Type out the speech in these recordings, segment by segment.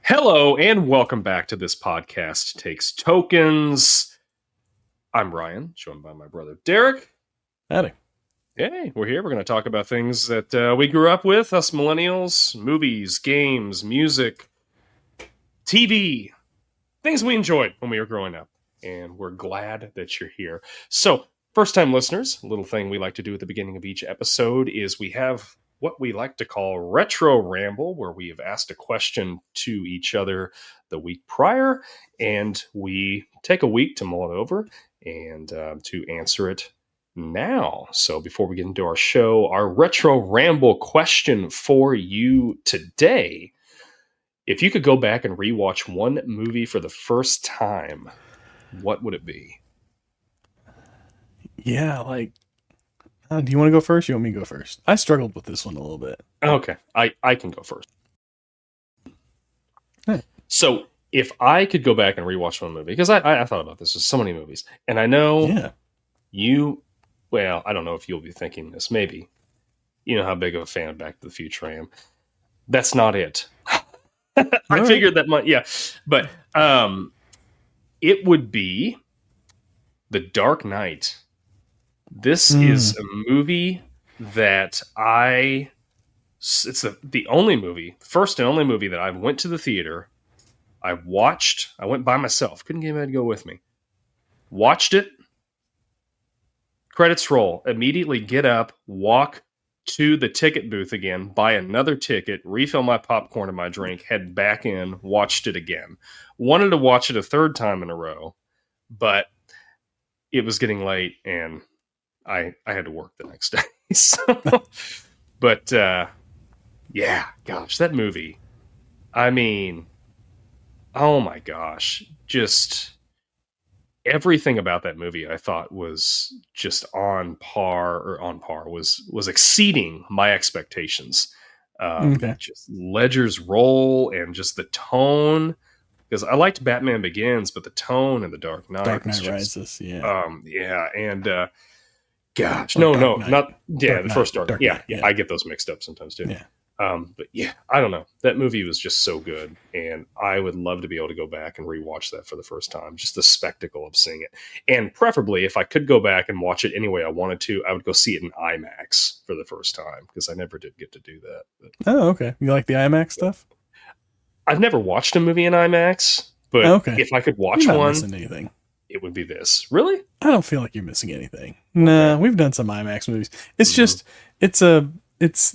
Hello and welcome back to this podcast Takes Tokens. I'm Ryan, joined by my brother Derek. Howdy. Hey, we're here. We're going to talk about things that we grew up with, us millennials, movies, games, music, TV, things we enjoyed when we were growing up. And we're glad that you're here. So, first-time listeners, a little thing we like to do at the beginning of each episode is we have what we like to call Retro Ramble, where we have asked a question to each other the week prior, and we take a week to mull it over and to answer it now. So before we get into our show, our Retro Ramble question for you today: if you could go back and rewatch one movie for the first time, what would it be? Yeah, do you want to go first? You want me to go first? I struggled with this one a little bit. Okay, I can go first. Hey. So if I could go back and rewatch one movie, because I thought about this, there's so many movies, and I know well, I don't know if you'll be thinking this, maybe. You know how big of a fan of Back to the Future I am. That's not it. I figured that might, yeah. But it would be The Dark Knight. This is a movie that it's the only movie, first and only movie that I went to the theater. I went by myself. Couldn't get anybody to go with me. Watched it. Credits roll. Immediately get up, walk to the ticket booth again, buy another ticket, refill my popcorn and my drink, head back in, watched it again. Wanted to watch it a third time in a row, but it was getting late and I had to work the next day. But yeah, gosh, that movie. I mean, oh my gosh, just everything about that movie I thought was just on par was exceeding my expectations. Just Ledger's role and just the tone. Because I liked Batman Begins, but the tone in The Dark Knight. Dark Knight Rises, yeah. And gosh, the first Dark Knight. Yeah, I get those mixed up sometimes too. Yeah. But yeah, I don't know. That movie was just so good, and I would love to be able to go back and rewatch that for the first time. Just the spectacle of seeing it, and preferably, if I could go back and watch it any way I wanted to, I would go see it in IMAX for the first time because I never did get to do that. But, oh, okay. You like the IMAX stuff? I've never watched a movie in IMAX, but if I could watch one, missing anything. It would be this. Really? I don't feel like you're missing anything. Okay. Nah, we've done some IMAX movies. It's just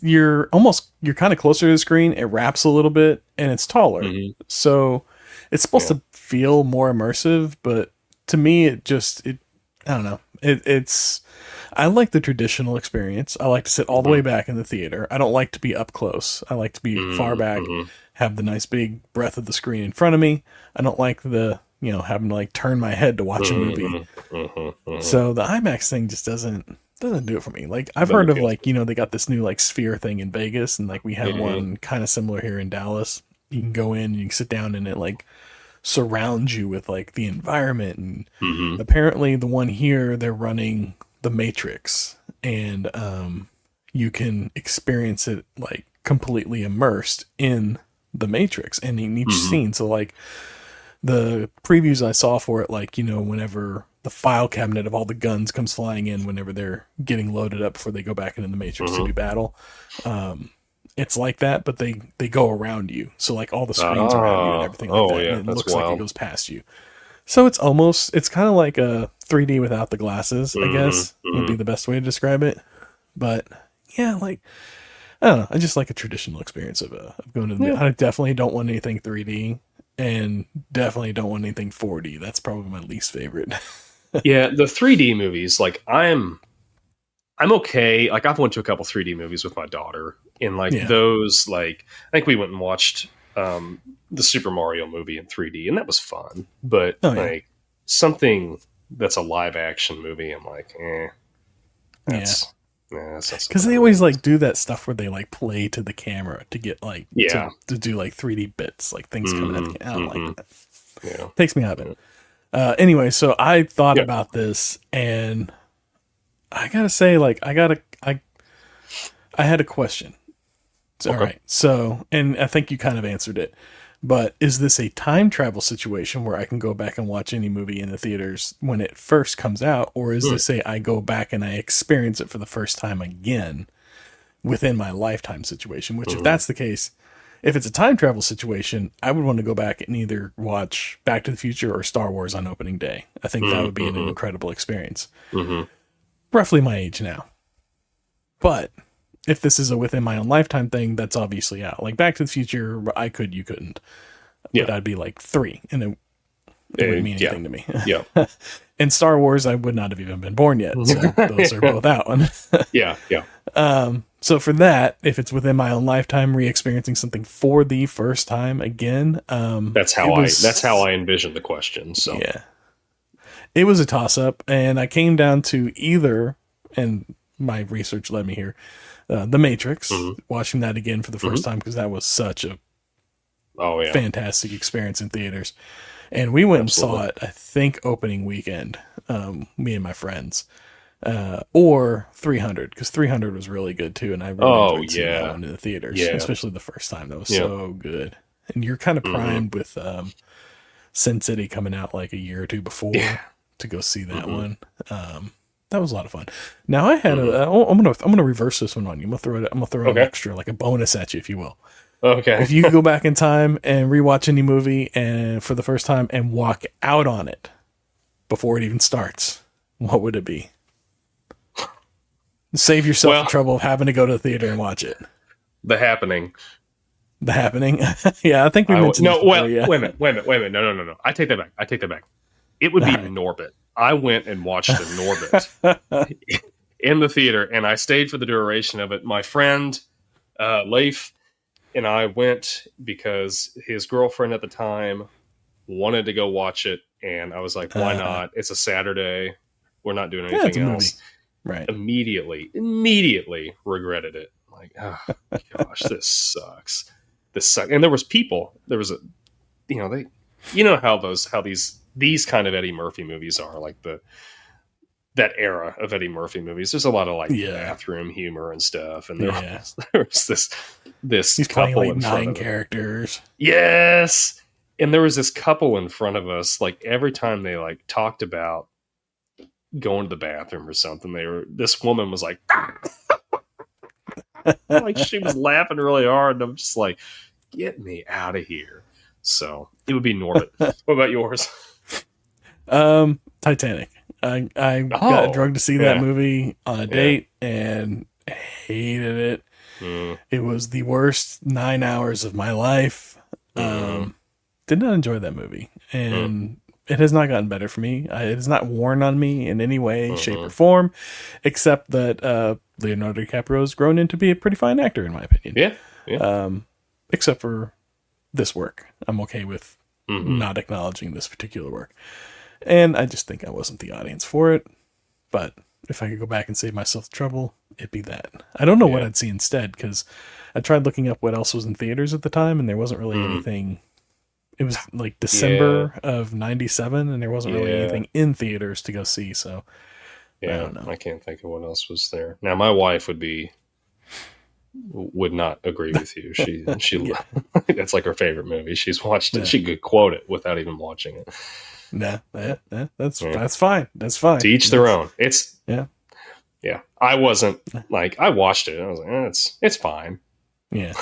you're kind of closer to the screen. It wraps a little bit and it's taller. So it's supposed to feel more immersive, but to me I don't know. I like the traditional experience. I like to sit all the way back in the theater. I don't like to be up close. I like to be far back, have the nice big breadth of the screen in front of me. I don't like having to turn my head to watch a movie. So the IMAX thing just doesn't do it for me. I've heard of they got this new Sphere thing in Vegas, and we have one kind of similar here in Dallas. You can go in and you can sit down and it surrounds you with the environment. And apparently the one here, they're running The Matrix, and you can experience it completely immersed in The Matrix and in each scene. So the previews I saw for it, whenever the file cabinet of all the guns comes flying in whenever they're getting loaded up before they go back into the Matrix to do battle, it's like that, but they go around you. So all the screens around you and everything like that. Yeah, and it looks like it goes past you. So it's kind of like a 3D without the glasses, I guess, would be the best way to describe it. But yeah, I don't know. I just like a traditional experience of going to the I definitely don't want anything 3D. And definitely don't want anything 4D. That's probably my least favorite. Yeah, the 3D movies, I'm okay. I've went to a couple 3D movies with my daughter, and those, I think we went and watched the Super Mario movie in 3D, and that was fun. But something that's a live action movie, I'm because they always do that stuff where they play to the camera to get to do 3D bits, things coming at the I don't like that. Yeah. Takes me out of it. Anyway, so I thought about this, and I gotta say, I had a question. All right. So, and I think you kind of answered it, But is this a time travel situation where I can go back and watch any movie in the theaters when it first comes out? Or is this I go back and I experience it for the first time again within my lifetime situation? Which, if that's the case, if it's a time travel situation, I would want to go back and either watch Back to the Future or Star Wars on opening day. I think that would be an incredible experience. Roughly my age now. But if this is a within my own lifetime thing, that's obviously out. Like Back to the Future, I could, you couldn't. But I'd be like 3, and it wouldn't mean anything to me. Yeah. And Star Wars, I would not have even been born yet. So those are both out. Yeah. So for that, if it's within my own lifetime, re-experiencing something for the first time again, that's how I envisioned the question. So yeah, it was a toss-up, and I came down to either, and my research led me here, The Matrix, watching that again for the first time, because that was such a fantastic experience in theaters. And we went and saw it, I think, opening weekend, me and my friends. Or 300, because 300 was really good too, and I really enjoyed seeing that one in the theaters, especially the first time. That was so good. And you're kind of primed with Sin City coming out like a year or two before to go see that one. That was a lot of fun. Now I had I'm gonna reverse this one on you. I'm gonna throw an extra, like a bonus at you, if you will. Okay. If you could go back in time and rewatch any movie and for the first time and walk out on it before it even starts, what would it be? Save yourself the trouble of having to go to the theater and watch it. The Happening. The Happening? Yeah, I think we mentioned this before, wait a minute. No. I take that back. It would be Norbit. I went and watched the Norbit in the theater, and I stayed for the duration of it. My friend, Leif, and I went because his girlfriend at the time wanted to go watch it, and I was like, why not? It's a Saturday. We're not doing anything else. Movie. Right. Immediately regretted it. Like, oh gosh, this sucks. And there was people. There was how these kind of Eddie Murphy movies are, like that era of Eddie Murphy movies. There's a lot of bathroom humor and stuff, and there was this He's couple playing like in front 9 of characters. Yes, and there was this couple in front of us. Like every time they like talked about going to the bathroom or something, this woman was like like she was laughing really hard, and I'm just like, get me out of here. So it would be Norbit. What about yours? Titanic. I got drugged to see that movie on a date and hated it. It was the worst 9 hours of my life. Did not enjoy that movie, and it has not gotten better for me. It has not worn on me in any way, shape, or form, except that Leonardo DiCaprio has grown into be a pretty fine actor, in my opinion. Yeah. Except for this work. I'm okay with not acknowledging this particular work. And I just think I wasn't the audience for it. But if I could go back and save myself the trouble, it'd be that. I don't know what I'd see instead, because I tried looking up what else was in theaters at the time, and there wasn't really anything. It was like December of 97, and there wasn't really anything in theaters to go see. So I don't know. I can't think of what else was there. Now, my wife would not agree with you. She that's like her favorite movie. She's watched it. She could quote it without even watching it. That's fine. That's fine. To each their own. It's I wasn't like, I watched it and I was like, it's fine. Yeah.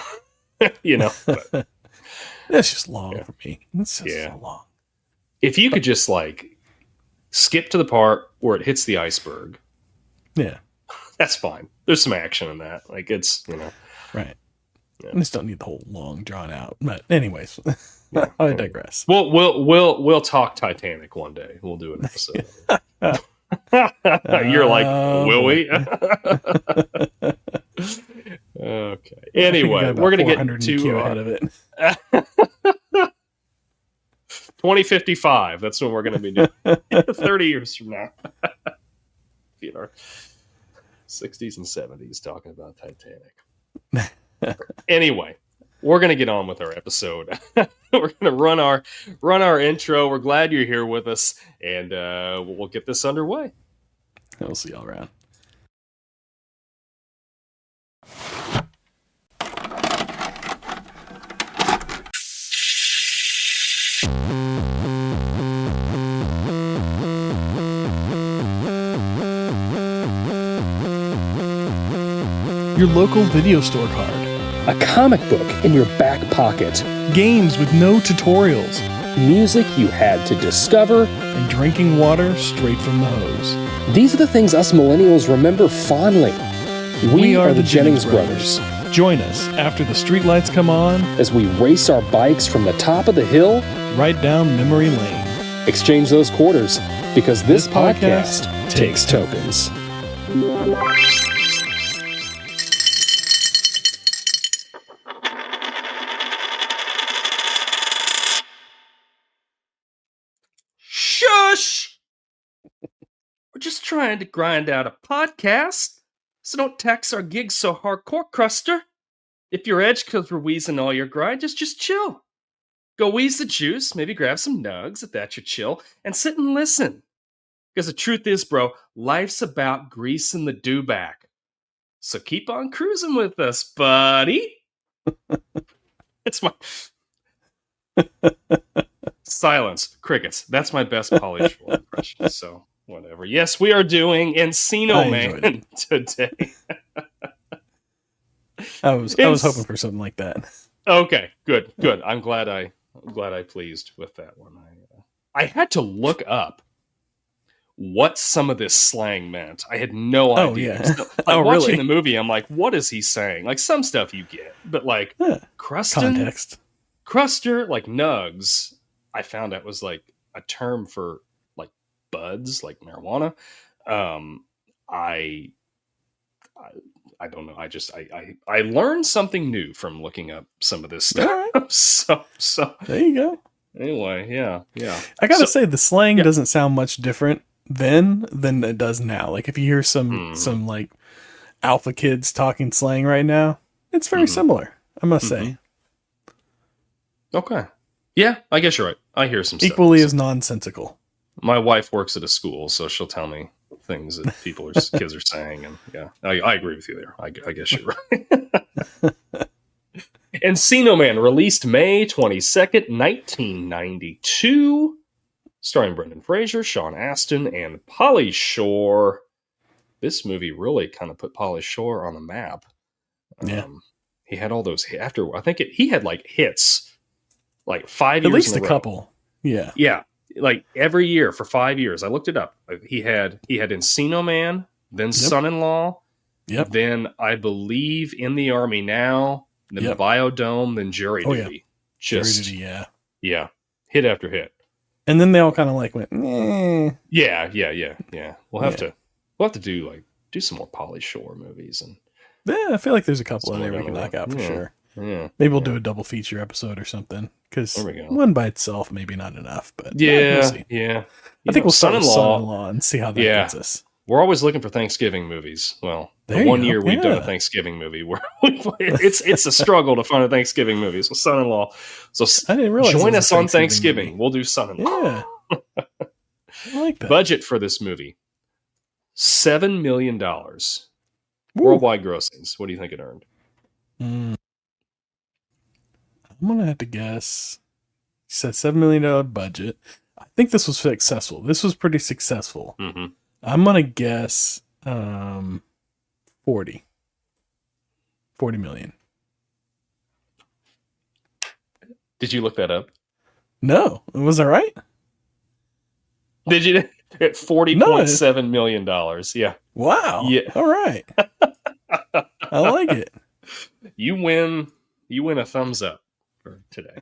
But it's just long for me. It's just so long. If you could just like skip to the part where it hits the iceberg. Yeah. That's fine. There's some action in that. Like it's, Right. Yeah. I just don't need the whole long drawn out. But anyways, I digress. We'll talk Titanic one day. We'll do an episode. You're like, will we? Okay. Anyway, we're gonna get into ahead of it. 2055. That's when we're gonna be doing 30 years from now. 60s and 70s talking about Titanic. Anyway, we're going to get on with our episode. We're going to run our intro. We're glad you're here with us, and we'll get this underway. We'll see y'all around. Your local video store card. A comic book in your back pocket. Games with no tutorials. Music you had to discover. And drinking water straight from the hose. These are the things us millennials remember fondly. We are the Jennings brothers. Join us after the streetlights come on as we race our bikes from the top of the hill right down memory lane. Exchange those quarters because this podcast takes tokens. Shush! We're just trying to grind out a podcast, so don't tax our gigs so hardcore, Cruster. If you're edged because we're wheezing all your grind, just chill. Go wheeze the juice, maybe grab some nugs if that's your chill, and sit and listen. Because the truth is, bro, life's about greasing the do-back. So keep on cruising with us, buddy. It's my... Silence. Crickets. That's my best Pauly Shore impression, so whatever. Yes, we are doing Encino Man today. I was hoping for something like that. Okay, good. I'm glad I pleased with that one. I had to look up what some of this slang meant. I had no idea. Yeah. So, watching the movie, I'm like, what is he saying? Like some stuff you get, but like context, Cruster, like nugs. I found out was like a term for like buds, like marijuana. I don't know. I learned something new from looking up some of this stuff. Right. So there you go. Anyway, yeah. I gotta say the slang doesn't sound much different then than it does now. Like if you hear some like alpha kids talking slang right now, it's very similar. I must say. Okay. Yeah, I guess you're right. I hear some stuff. Equally as nonsensical. My wife works at a school, so she'll tell me things that kids are saying, and yeah, I agree with you there. I guess you're right. Encino Man, released May 22nd, 1992, starring Brendan Fraser, Sean Astin, and Pauly Shore. This movie really kind of put Pauly Shore on the map. Yeah, he had all those after. I think he had like hits. Like 5 years at least in a a couple. Yeah. Like every year for 5 years. I looked it up. He had Encino Man, then Son-in-Law, then I believe In the Army Now, then Biodome, then Jury Duty. Jury Duty, yeah, hit after hit. And then they all kind of like went, eh. Yeah. We'll have to do some more Pauly Shore movies, and I feel like there's a couple in there we can knock out for sure. Yeah, maybe we'll do a double feature episode or something. Because one by itself maybe not enough, but we'll see. Yeah. I think we'll start with Son-in-Law and see how that gets us. We're always looking for Thanksgiving movies. Well, the one year we've done a Thanksgiving movie where it's a struggle to find a Thanksgiving movie. So Son-in-Law. So I didn't realize join us on Thanksgiving. We'll do Son-in-Law. Yeah. I like that. Budget for this movie: $7 million. Worldwide grossings. What do you think it earned? I'm going to have to guess. You said $7 million budget. I think this was successful. This was pretty successful. Mm-hmm. I'm going to guess 40 million. Did you look that up? No. Was that right? Did you? At $40.7 million. Yeah. Wow. Yeah. All right. I like it. You win a thumbs up for today.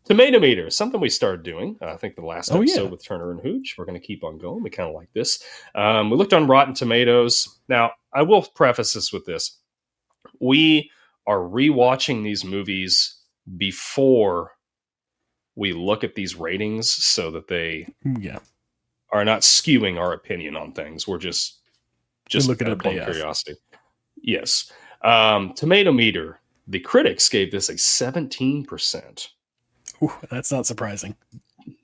Tomato meter, something we started doing. I think the last episode with Turner and Hooch. We're going to keep on going. We kind of like this. We looked on Rotten Tomatoes. Now, I will preface this with this. We are rewatching these movies before we look at these ratings so that they are not skewing our opinion on things. We're just look it up on curiosity. Yes. Tomato meter, the critics gave this a 17%. Ooh, that's not surprising.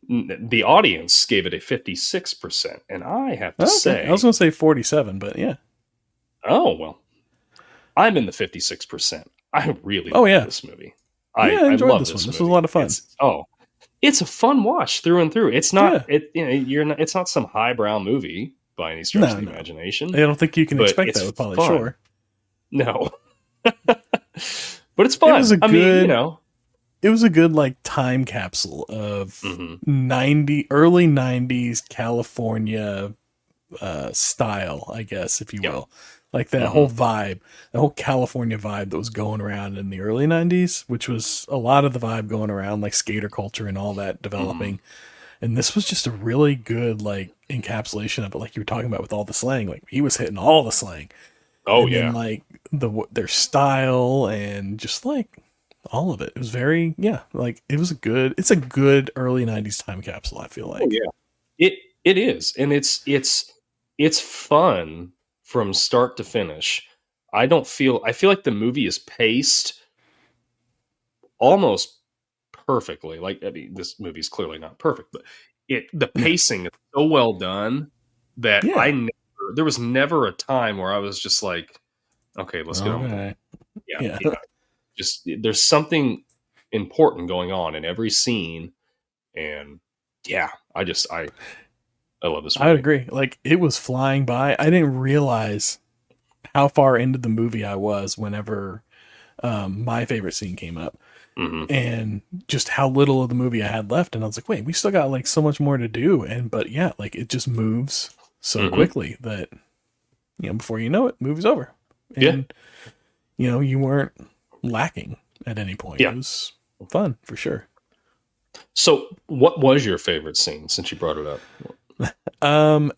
The audience gave it a 56%. And I have to say... I was going to say 47, but yeah. Oh, well. I'm in the 56%. I really like this movie. I enjoyed love this one. This movie. was a lot of fun. It's a fun watch through and through. It's not Yeah. it's not some highbrow movie by any stretch of the imagination. I don't think you can expect that with Pauly Shore. No. But it's fun. It was a good like time capsule of early 90s California style, I guess, if you will. Like that whole vibe, the whole California vibe that was going around in the early 90s, which was a lot of the vibe going around, like skater culture and all that developing. And this was just a really good like encapsulation of it, like you were talking about with all the slang. Like he was hitting all the slang. Then, like their style and just like all of it. It was very like it's a good early 90s time capsule, I feel like. Oh yeah. It is. And it's fun from start to finish. I feel like the movie is paced almost perfectly. Like, I mean, this movie's clearly not perfect, but the pacing is so well done that there was never a time where I was just like, okay, let's get on. Yeah. Just there's something important going on in every scene, and I love this movie. I agree. Like it was flying by. I didn't realize how far into the movie I was whenever my favorite scene came up. And just how little of the movie I had left. And I was like, wait, we still got like so much more to do. But like it just moves so quickly that, before you know it, movie's over. And, you weren't lacking at any point. It was fun for sure. So what was your favorite scene since you brought it up?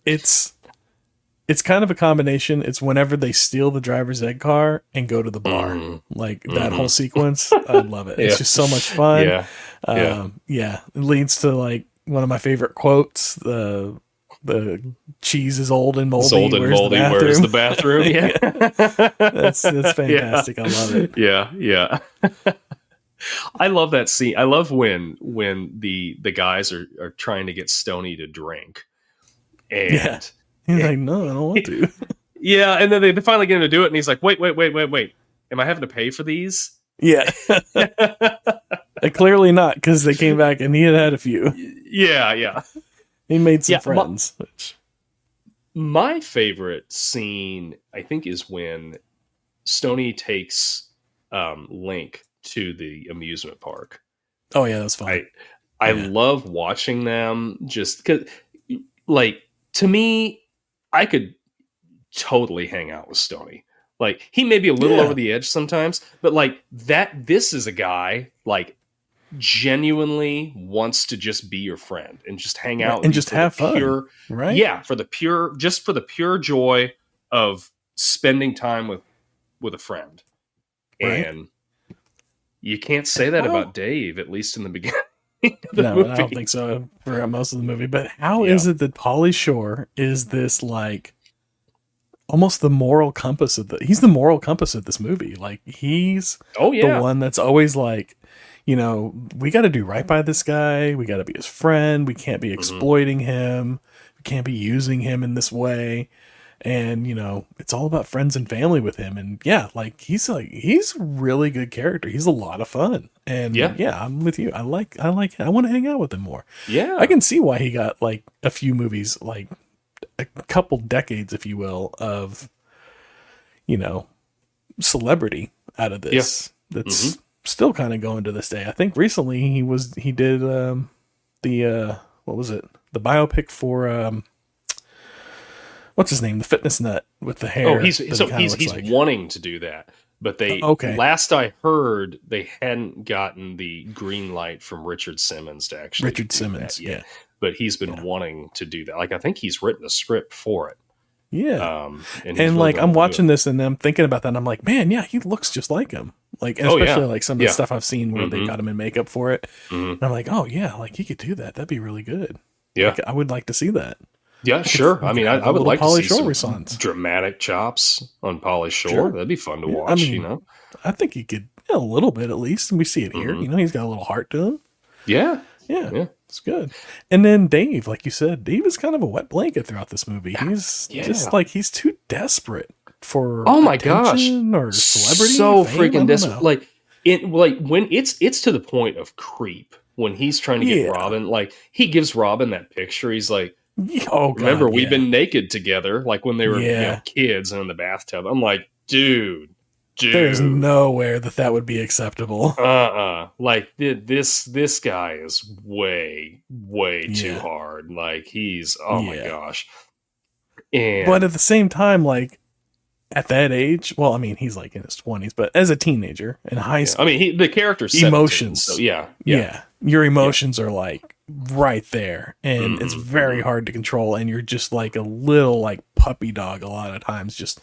It's kind of a combination. It's whenever they steal the driver's ed car and go to the bar, like that whole sequence. I love it. It's just so much fun. It leads to like one of my favorite quotes. The cheese is old and moldy. It's old and moldy. Where's the bathroom? That's fantastic. I love it. Yeah. I love that scene. I love when the guys are trying to get Stoney to drink, and he's like, no, I don't want to. And then they finally get him to do it, and he's like, wait, am I having to pay for these? Yeah. Clearly not, because they came back and he had a few. Yeah. He made some friends. My favorite scene, I think, is when Stoney takes Link to the amusement park. Oh yeah, that's fun. I love watching them just because, like, to me, I could totally hang out with Stoney. Like, he may be a little over the edge sometimes, but like this is a guy like genuinely wants to just be your friend and just hang out and just have fun. Right? Yeah, for the pure joy of spending time with a friend. Right. And you can't say that about Dave, at least in the beginning. No, I don't think so for most of the movie. But how is it that Pauly Shore is this like almost the moral compass of he's the moral compass of this movie? Like he's the one that's always like, we got to do right by this guy. We got to be his friend. We can't be exploiting him. We can't be using him in this way. And, it's all about friends and family with him. And he's a really good character. He's a lot of fun. And I'm with you. I want to hang out with him more. Yeah. I can see why he got like a few movies, like a couple decades, if you will, of, celebrity out of this. Yeah. That's still kind of going to this day. I think recently he did, what was it? The biopic for, what's his name? The fitness nut with the hair. Oh, he's wanting to do that, but last I heard, they hadn't gotten the green light from Richard Simmons to actually do that yet. But he's been wanting to do that. Like, I think he's written a script for it. Yeah. And like, I'm watching this and I'm thinking about that and I'm like, man, he looks just like him. Like, especially like some of the stuff I've seen where they got him in makeup for it. And I'm like, oh yeah, like he could do that. That'd be really good. Yeah. Like, I would like to see that. Yeah, sure. I mean, I would like to see some dramatic chops on Pauly Shore. Sure. That'd be fun to watch, I think he could a little bit at least, and we see it here. He's got a little heart to him. Yeah. It's good. And then Dave, like you said, Dave is kind of a wet blanket throughout this movie. He's just like, he's too desperate for or celebrity. So freaking desperate. Like, it like when it's to the point of creep when he's trying to get Robyn. Like he gives Robyn that picture. He's like, oh, God, remember we've been naked together, like when they were kids and in the bathtub. I'm like, dude. There's nowhere that would be acceptable. Like this guy is way too hard. Like he's my gosh. But at the same time, like at that age, well, I mean, he's like in his 20s, but as a teenager in high school, I mean, the character's emotions. 17, so your emotions are like right there, and it's very hard to control, and you're just like a little like puppy dog a lot of times, just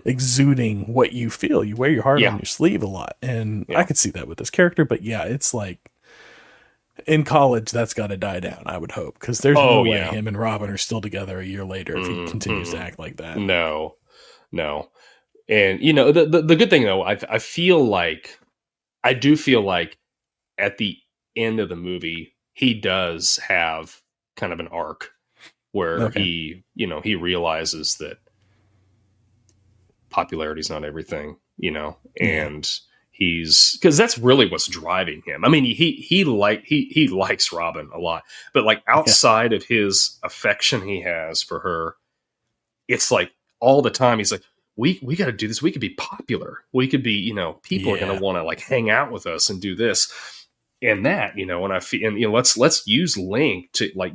exuding what you feel. You wear your heart on your sleeve a lot, and I could see that with this character. But it's like in college that's got to die down, I would hope, because there's no way him and Robyn are still together a year later if he continues to act like that. No. And the good thing though, I do feel like at the end of the movie he does have kind of an arc where he realizes that popularity is not everything, and he's, because that's really what's driving him. I mean, he likes Robyn a lot, but like outside of his affection he has for her, it's like all the time he's like, we got to do this. We could be popular. We could be, people are going to want to like hang out with us and do this and that, and I feel, and let's use Link to like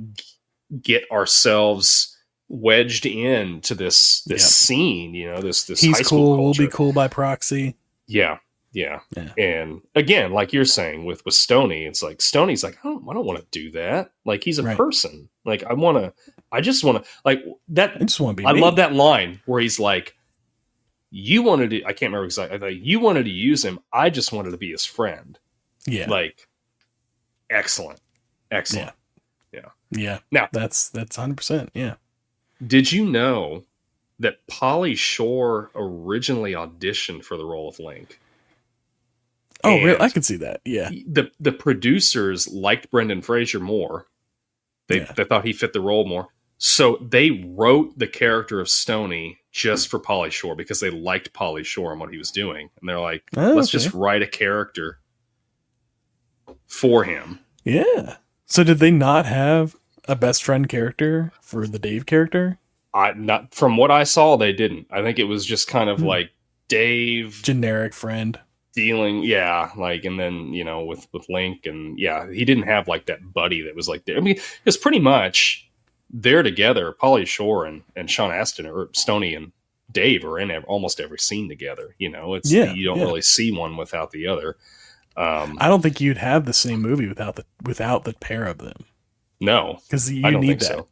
get ourselves wedged into this scene, this he's high school cool. Culture. We'll be cool by proxy. Yeah. And again, like you're saying with Stoney, it's like Stoney's like, I don't want to do that. Like he's a person. Like I just want to like that. I just want to be. I love that line where he's like, you wanted to, I can't remember exactly. I thought you wanted to use him. I just wanted to be his friend. Yeah. Like excellent. Yeah. Now that's 100%. Yeah. Did you know that Pauly Shore originally auditioned for the role of Link? Oh, really? I could see that. Yeah. The producers liked Brendan Fraser more. They thought he fit the role more. So they wrote the character of Stoney just for Pauly Shore because they liked Pauly Shore and what he was doing. And they're like, let's just write a character for him. Yeah. So did they not have a best friend character for the Dave character? Not from what I saw, they didn't. I think it was just kind of like Dave, generic friend dealing. Yeah. Like, and then, with Link and he didn't have like that buddy that was like there. I mean, it's pretty much they're together. Pauly Shore and Sean Astin or Stoney and Dave are in almost every scene together. You don't really see one without the other. I don't think you'd have the same movie without the pair of them. No, because you need that. So.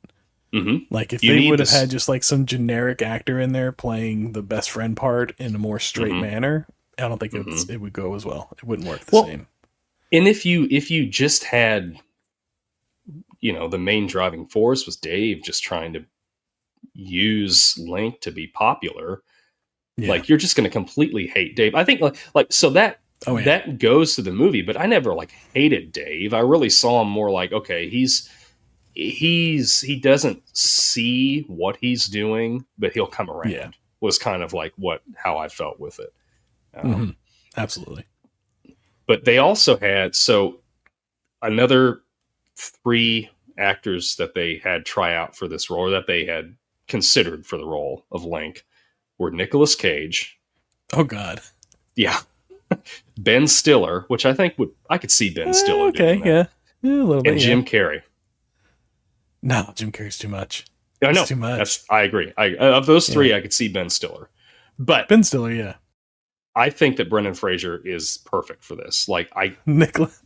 Mm-hmm. Like if they would have had just like some generic actor in there playing the best friend part in a more straight manner, I don't think it would go as well. It wouldn't work the same. And if you just had, the main driving force was Dave just trying to use Link to be popular, like you're just going to completely hate Dave. I think like so that. That goes to the movie, but I never like hated Dave. I really saw him more like, okay, he doesn't see what he's doing, but he'll come around. Yeah. Was kind of like how I felt with it. Absolutely. But they also had another 3 actors that they had try out for this role, or that they had considered for the role of Link, were Nicolas Cage. Oh God. Yeah. Ben Stiller, which I think I could see Ben Stiller doing that. A little bit. And Jim Carrey. No, Jim Carrey's too much. I know. It's too much. I agree. Of those 3, I could see Ben Stiller. But Ben Stiller, I think that Brendan Fraser is perfect for this. Like Nicolas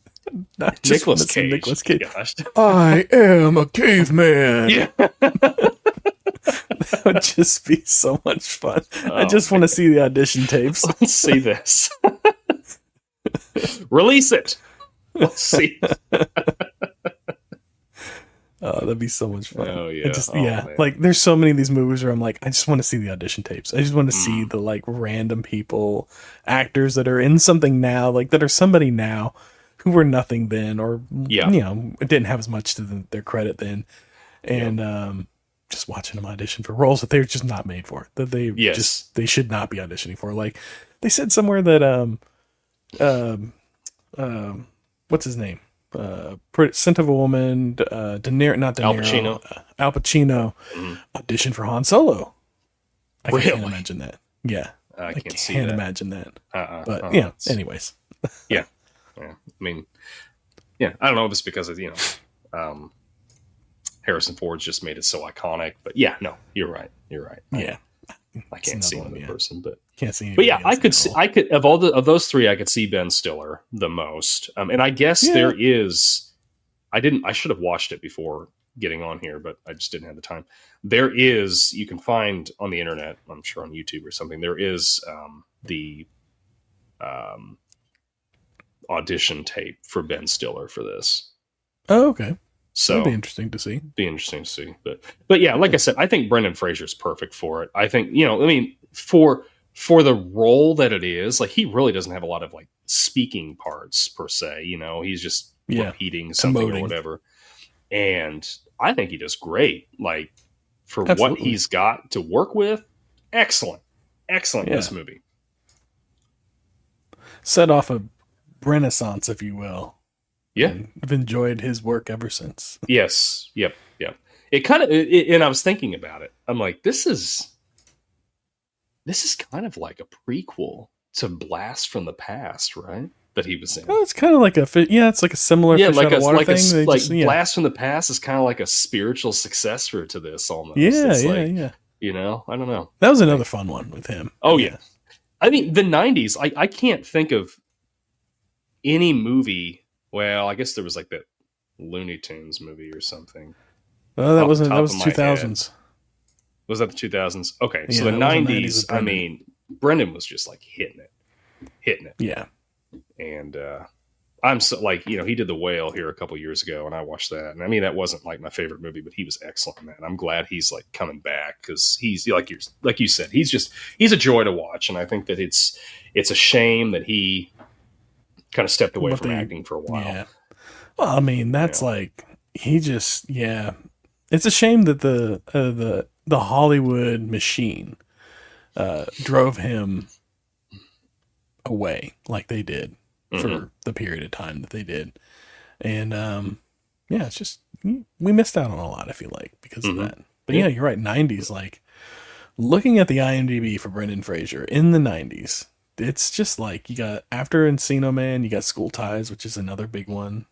Cage. Nicolas Cage. Gosh. I am a caveman. Yeah. That would just be so much fun. I just want to see the audition tapes. Let's see this. Release it. Let's see. Oh, that'd be so much fun. Oh yeah. Like there's so many of these movies where I'm like, I just want to see the audition tapes. I just want to see the like random people, actors that are in something now, like that are somebody now who were nothing then, or didn't have as much to their credit then, and just watching them audition for roles that they're just not made for, that they should not be auditioning for. Like they said somewhere that what's his name? Scent of a Woman, not De Niro, Al Pacino auditioned for Han Solo. I can't imagine that. Yeah, I can't imagine that. But anyways. Yeah. I mean, yeah, I don't know if it's because of, Harrison Ford's just made it so iconic, but yeah, no, you're right. Yeah. I can't see him in person, but can't see. But yeah, I could of those three, I could see Ben Stiller the most. And I guess there is, I should have watched it before getting on here, but I just didn't have the time. There is, you can find on the internet, I'm sure on YouTube or something, there is the audition tape for Ben Stiller for this. Oh, okay. So that'd be interesting to see. But yeah, like I said, I think Brendan Fraser's perfect for it. I think, for the role that it is, like, he really doesn't have a lot of like speaking parts per se. He's just repeating something or whatever. And I think he does great. Like, for what he's got to work with, excellent this movie. Set off a renaissance, if you will. Yeah, I've enjoyed his work ever since. Yes, yep. It kind of, and I was thinking about it. I'm like, this is kind of like a prequel to Blast from the Past, right? That he was in. Oh, it's kind of like it's like a similar fish out of water thing. Blast from the Past is kind of like a spiritual successor to this almost. Yeah. I don't know. That was another fun one with him. Oh yeah. I mean, the 90s. I can't think of any movie. Well, I guess there was like that Looney Tunes movie or something. Oh, that was 2000s. Was that the 2000s? Okay, so the 90s. I mean, Brendan was just like hitting it. Yeah. And I'm so like, he did The Whale here a couple years ago, and I watched that. And I mean, that wasn't like my favorite movie, but he was excellent in that. I'm glad he's like coming back, because he's like you said, he's a joy to watch. And I think that it's a shame that he kind of stepped away from acting for a while. Yeah. Well, I mean, that's like, he just, it's a shame that the Hollywood machine drove him away like they did for the period of time that they did. And it's just, we missed out on a lot, I feel like, because of that. But yeah, you're right. 90s, like, looking at the IMDb for Brendan Fraser in the 90s, it's just like, you got, after Encino Man, you got School Ties, which is another big one.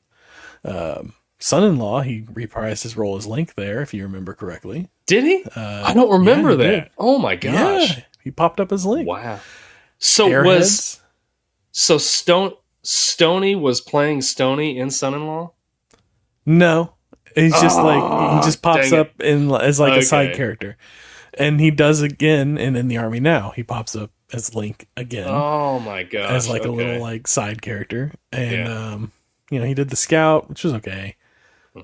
Son-in-Law, he reprised his role as Link there, if you remember correctly. Did he? I don't remember that. Did. Oh my gosh. Yeah, he popped up as Link. Wow. So Airheads. Stoney was playing Stoney in Son-in-Law? No. He's just he just pops up as like a side character. And he does again, and in the Army Now, he pops up as Link again. Oh my gosh. As like a little like side character. And he did The Scout, which was okay.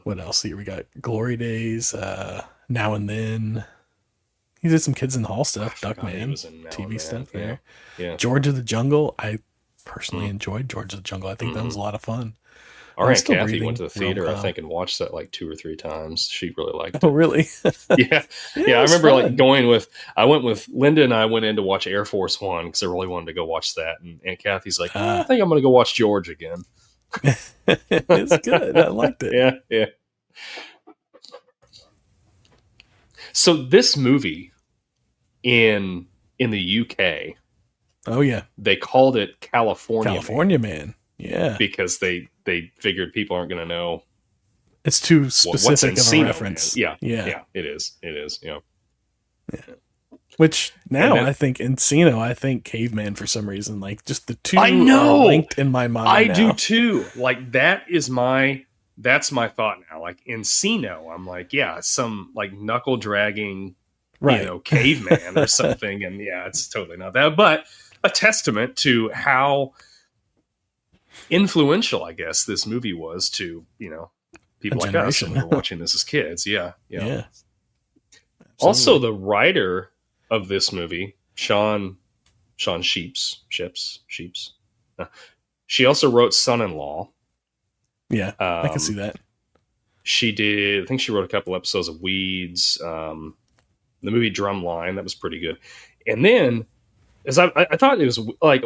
What else here? We got Glory Days, Now and Then. He did some Kids in the Hall stuff, Duckman, TV stuff there. Yeah. George of the Jungle. I personally enjoyed George of the Jungle. I think that was a lot of fun. Our Aunt Kathy went to the theater, I think, and watched that like 2 or 3 times. She really liked it. Oh, really? Yeah. I remember fun. I went with Linda, and I went in to watch Air Force One because I really wanted to go watch that. And Aunt Kathy's like, I think I'm going to go watch George again. It's good. I liked it. Yeah. So this movie in the UK, oh yeah, they called it California Man. Yeah, because they figured people aren't going to know. It's too specific of a reference. Yeah, it is. Yeah. Which now I think Encino, I think Caveman for some reason, like just the two are linked in my mind. I do too. Like that's my thought now. Like Encino, I'm like, some like knuckle dragging, caveman or something. And it's totally not that, but a testament to how influential, I guess, this movie was to, people like us who were watching this as kids. Yeah. Also, the writer of this movie, Sean Sheeps. She also wrote Son-in-Law. Yeah, I can see that. She did. I think she wrote a couple episodes of Weeds. The movie Drumline, that was pretty good. And then, as I thought it was like,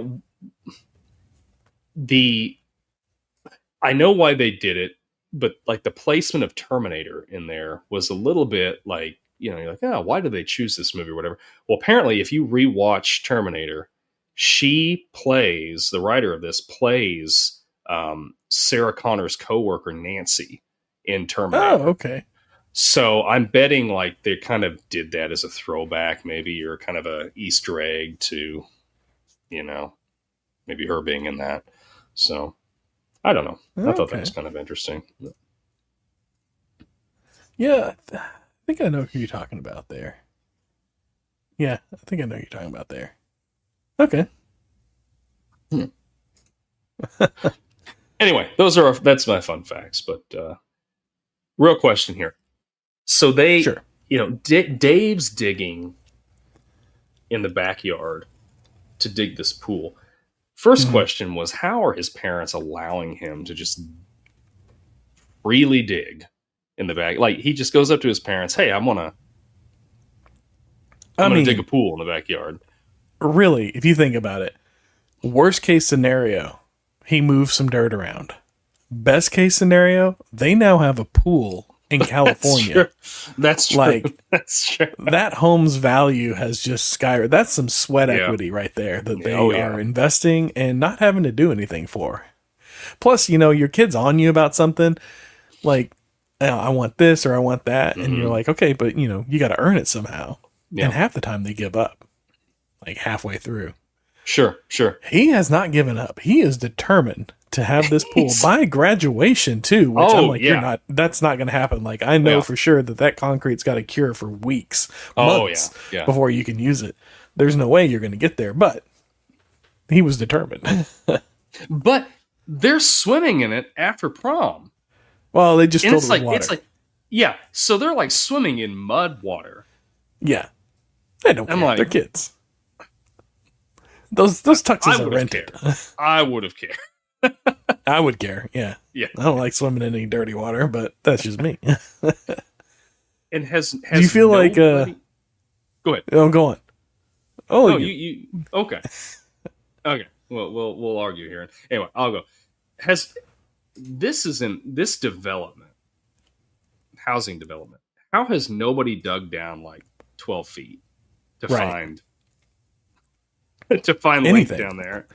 I know why they did it, but like the placement of Terminator in there was a little bit like, you know, you're like, oh, why did they choose this movie or whatever? Well, apparently, if you rewatch Terminator, the writer of this plays Sarah Connor's coworker Nancy in Terminator. Oh, okay. So I'm betting like they kind of did that as a throwback, maybe, or kind of a Easter egg to, you know, maybe her being in that. So I don't know. I thought that was kind of interesting. Yeah, I think I know who you're talking about there. Yeah, I think I know who you're talking about there. Okay. Anyway, that's my fun facts. But real question here. So they, sure. You know, Dave's digging in the backyard to dig this pool. First question was, how are his parents allowing him to just freely dig in the back? Like, he just goes up to his parents, hey, I'm gonna dig a pool in the backyard. Really, if you think about it, worst case scenario, he moves some dirt around. Best case scenario, they now have a pool in California. That's true. Like, that's true. That home's value has just skyrocketed. That's some sweat equity right there that they are investing and not having to do anything for. Plus, you know, your kid's on you about something like, I want this or I want that. And you're like, okay, but you know, you got to earn it somehow. Yeah. And half the time they give up, like halfway through. Sure. He has not given up. He is determined to have this pool by graduation too, which I'm like, that's not going to happen. Like, I know for sure that concrete's got to cure for weeks, months before you can use it. There's no way you're going to get there, but he was determined. But they're swimming in it after prom. Well, they just filled it with water. It's like, so they're like swimming in mud water. Yeah. They don't care. Like, they're kids. Those tuxes are rented. I would have cared. I would care, yeah. I don't like swimming in any dirty water, but that's just me. And has do you feel like go ahead. Oh, go on. Oh, no, you okay. Okay. Well, we'll argue here. Anyway, I'll go. This development, housing development, how has nobody dug down like 12 feet to find anything down there?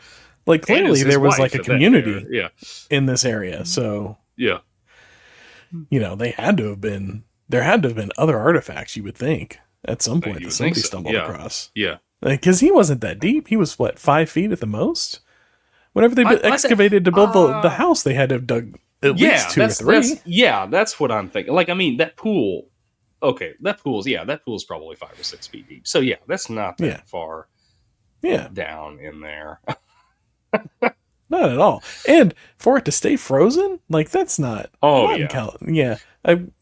Like, clearly there was like a community in this area. So, you know, there had to have been other artifacts, you would think, at some point that somebody stumbled across. Yeah. Because he wasn't that deep. He was, 5 feet at the most? Whenever they excavated to build the house, they had to have dug at least 2 or 3. That's what I'm thinking. Like, I mean, that pool, that pool's probably 5 or 6 feet deep. So, that's not that far down in there. Not at all. And for it to stay frozen, like, that's not.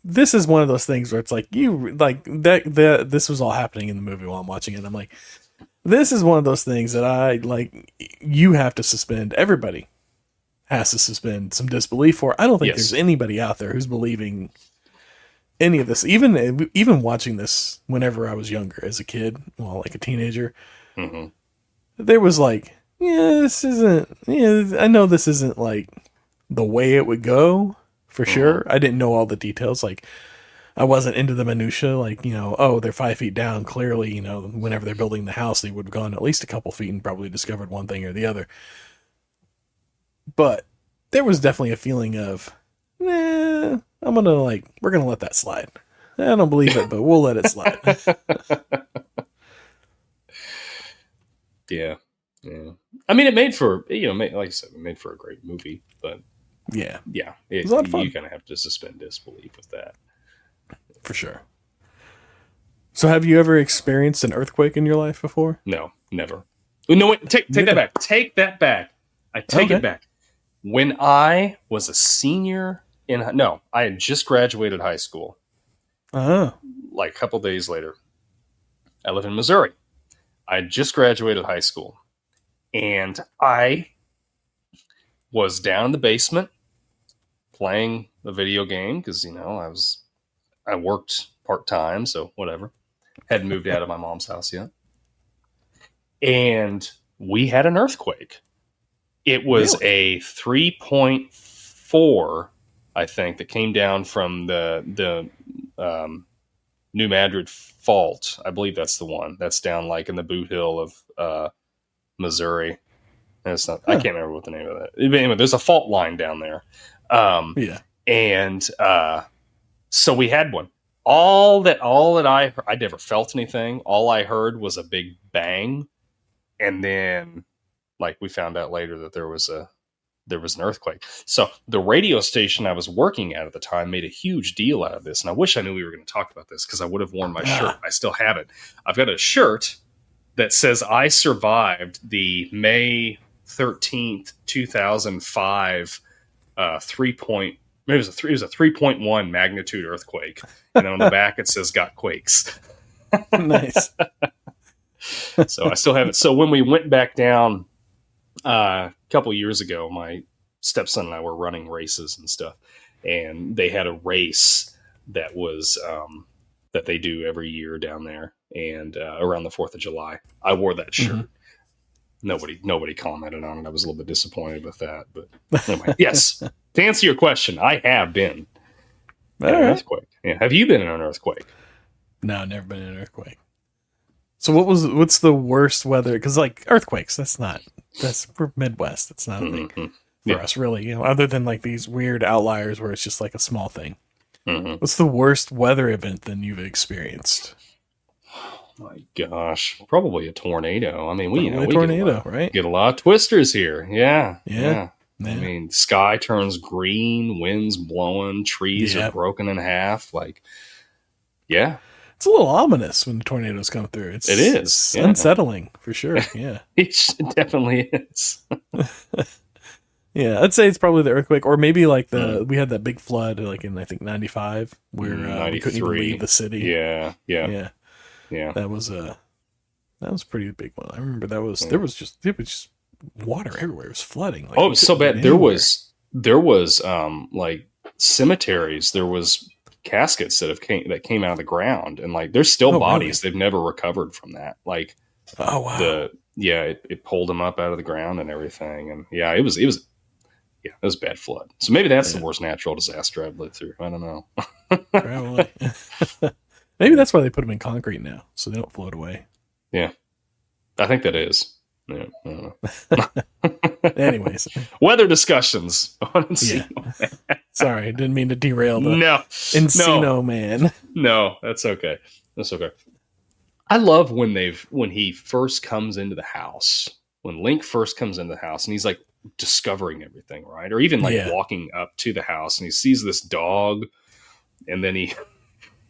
This is one of those things where it's like, this was all happening in the movie while I'm watching it. I'm like, this is one of those things that you have to suspend. Everybody has to suspend some disbelief for. I don't think there's anybody out there who's believing any of this. Even watching this whenever I was younger, as a kid, like a teenager, there was like, this isn't. I know this isn't like the way it would go for sure. I didn't know all the details. Like, I wasn't into the minutia. Like, you know, they're 5 feet down. Clearly, you know, whenever they're building the house, they would have gone at least a couple feet and probably discovered one thing or the other. But there was definitely a feeling of, we're gonna let that slide. I don't believe it, but we'll let it slide. Yeah. I mean, it made for, like I said, it made for a great movie, but it was a lot of fun. You kind of have to suspend disbelief with that. For sure. So have you ever experienced an earthquake in your life before? No, never. No, wait, take that back. Take that back. I take it back. When I was a senior I had just graduated high school. Like a couple days later. I live in Missouri. I had just graduated high school. And I was down in the basement playing a video game because, I worked part-time, so whatever. Hadn't moved out of my mom's house yet. And we had an earthquake. It was a 3.4, I think, that came down from the New Madrid Fault. I believe that's the one that's down like in the boot hill of Missouri. And it's not. I can't remember what the name of that. Anyway, there's a fault line down there. And so we had one. All that I never felt anything. All I heard was a big bang, and then like we found out later that there was an earthquake. So the radio station I was working at the time made a huge deal out of this, and I wish I knew we were going to talk about this because I would have worn my shirt. I still have it. I've got a shirt that says I survived the May 13th, 2005 it was a 3.1 magnitude earthquake, and on the back it says "Got Quakes." Nice. So I still have it. So when we went back down a couple years ago, my stepson and I were running races and stuff, and they had a race that was that they do every year down there, and around the 4th of July. I wore that shirt. Mm-hmm. Nobody commented on it. I was a little bit disappointed with that, but anyway, yes. To answer your question, I have been in an earthquake. Yeah. Have you been in an earthquake? No, never been in an earthquake. So what's the worst weather? Because like earthquakes, we're Midwest. It's not a thing for us, really. You know, other than like these weird outliers where it's just like a small thing. Mm-hmm. What's the worst weather event that you've experienced? My gosh, probably a tornado. I mean, we right? Get a lot of twisters here. Yeah. I mean, sky turns green, winds blowing, trees are broken in half. Like, yeah, it's a little ominous when the tornadoes come through. It is. It's unsettling for sure. Yeah, it definitely is. Yeah, I'd say it's probably the earthquake, or maybe like we had that big flood, like in I think 95, where we couldn't even leave the city. Yeah. That was a pretty big one. I remember there was just water everywhere. It was flooding. Like, it was so bad. There was like cemeteries. There was caskets that came out of the ground, and like there's still bodies. Really? They've never recovered from that. Like, oh wow. It pulled them up out of the ground and everything, and it was a bad flood. So maybe that's the worst natural disaster I've lived through. I don't know. Probably. Maybe that's why they put them in concrete now, so they don't float away. Yeah, I think that is. Yeah, I don't know. Anyways, weather discussions on Encino Man. Sorry, didn't mean to derail the Encino Man. No, that's okay. I love when he first comes into the house. When Link first comes into the house, and he's like discovering everything, right? Or even like walking up to the house, and he sees this dog, and then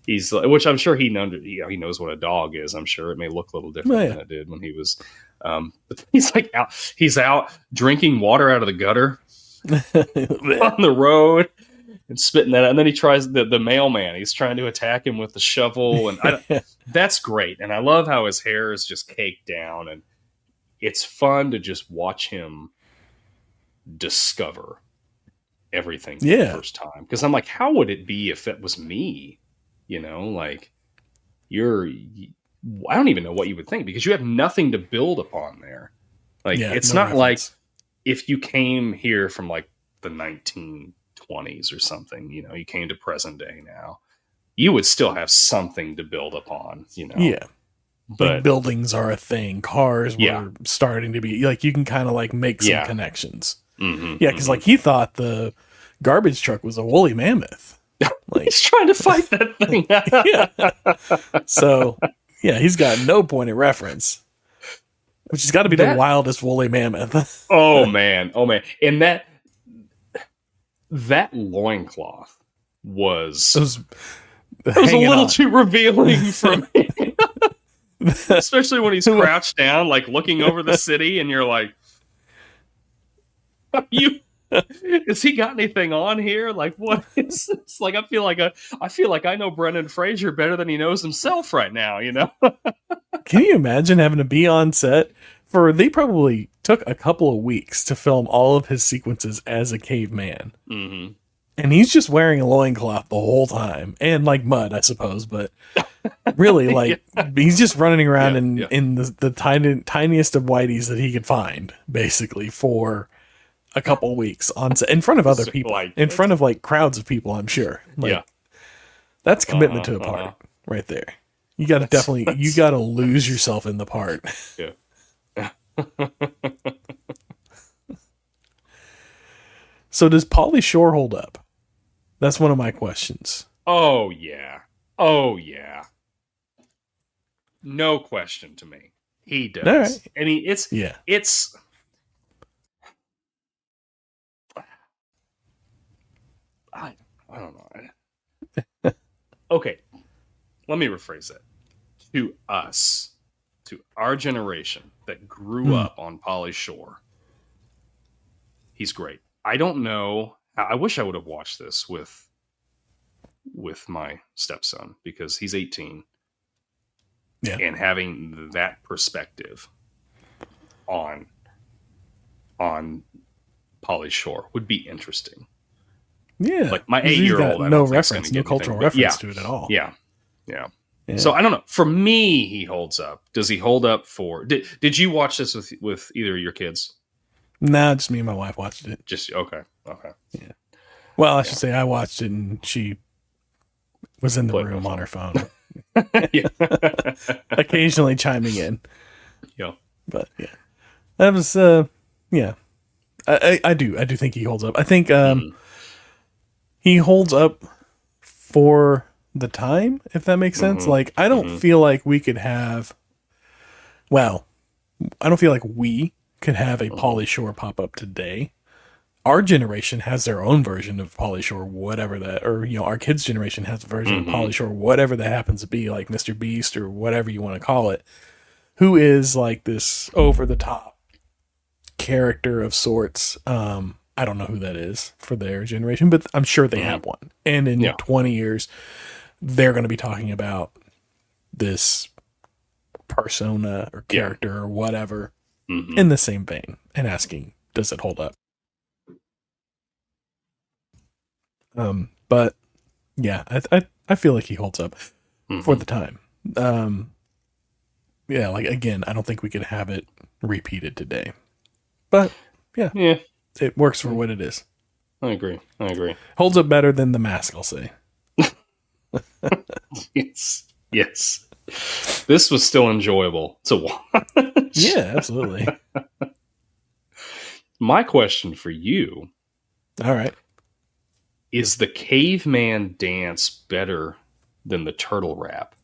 he's like, which I'm sure he knows what a dog is. I'm sure it may look a little different than it did when he was. But he's out drinking water out of the gutter on the road and spitting that out. And then he tries the mailman. He's trying to attack him with the shovel, and that's great. And I love how his hair is just caked down, and it's fun to just watch him discover everything for the first time. Because I'm like, how would it be if it was me? You know, like I don't even know what you would think, because you have nothing to build upon there. Like, it's not reference. Like if you came here from like the 1920s or something, you know, you came to present day now, you would still have something to build upon, you know? Yeah. But like buildings are a thing. Cars were starting to be like, you can kind of like make some connections. Mm-hmm, yeah. Cause like he thought the garbage truck was a woolly mammoth. Like, he's trying to fight that thing. So he's got no point of reference, which has got to be the wildest woolly mammoth. Oh man. And that loincloth was a little too revealing for me. Especially when he's crouched down, like looking over the city, and you're like, has he got anything on here? Like, what is this? Like, I feel like I know Brendan Fraser better than he knows himself right now, you know? Can you imagine having to be on set they probably took a couple of weeks to film all of his sequences as a caveman. Mm-hmm. And he's just wearing a loincloth the whole time, and like mud, I suppose, but really, like he's just running around in the tiniest of whiteys that he could find, basically, for a couple weeks on in front of other people, in front of like crowds of people. I'm sure. Like, that's commitment to a part right there. You got to you got to lose yourself in the part. Yeah. So does Pauly Shore hold up? That's one of my questions. Oh yeah. Oh yeah. No question to me. He does. All right. I mean, it's I don't know. Okay. Let me rephrase that. To us, to our generation that grew up on Pauly Shore, he's great. I don't know. I wish I would have watched this with my stepson because he's 18. Yeah. And having that perspective on Pauly Shore would be interesting. Yeah. Like my 8-year-old, no reference, no cultural reference to it at all. Yeah. So I don't know. For me, he holds up. Does he hold up for? Did you watch this with either of your kids? Nah, just me and my wife watched it. Just okay. Yeah. Well, I should say I watched it and she was in the room on her phone. Occasionally chiming in. Yeah. But yeah. That was yeah. I do think he holds up. I think he holds up for the time, if that makes sense. Like, I don't feel like we could have I don't feel like we could have a Pauly Shore pop up today. Our generation has their own version of Pauly Shore, whatever that, or, you know, our kids' generation has a version of Pauly Shore, whatever that happens to be, like Mr. Beast or whatever you want to call it, who is like this over the top character of sorts. I don't know who that is for their generation, but I'm sure they have one. And in 20 years, they're going to be talking about this persona or character or whatever in the same vein and asking, does it hold up? But yeah, I feel like he holds up for the time. Yeah, like, again, I don't think we could have it repeated today, but yeah, it works for what it is. I agree. Holds up better than The Mask, I'll say. Yes. This was still enjoyable to watch. Yeah, absolutely. My question for you. All right. Is the caveman dance better than the turtle rap?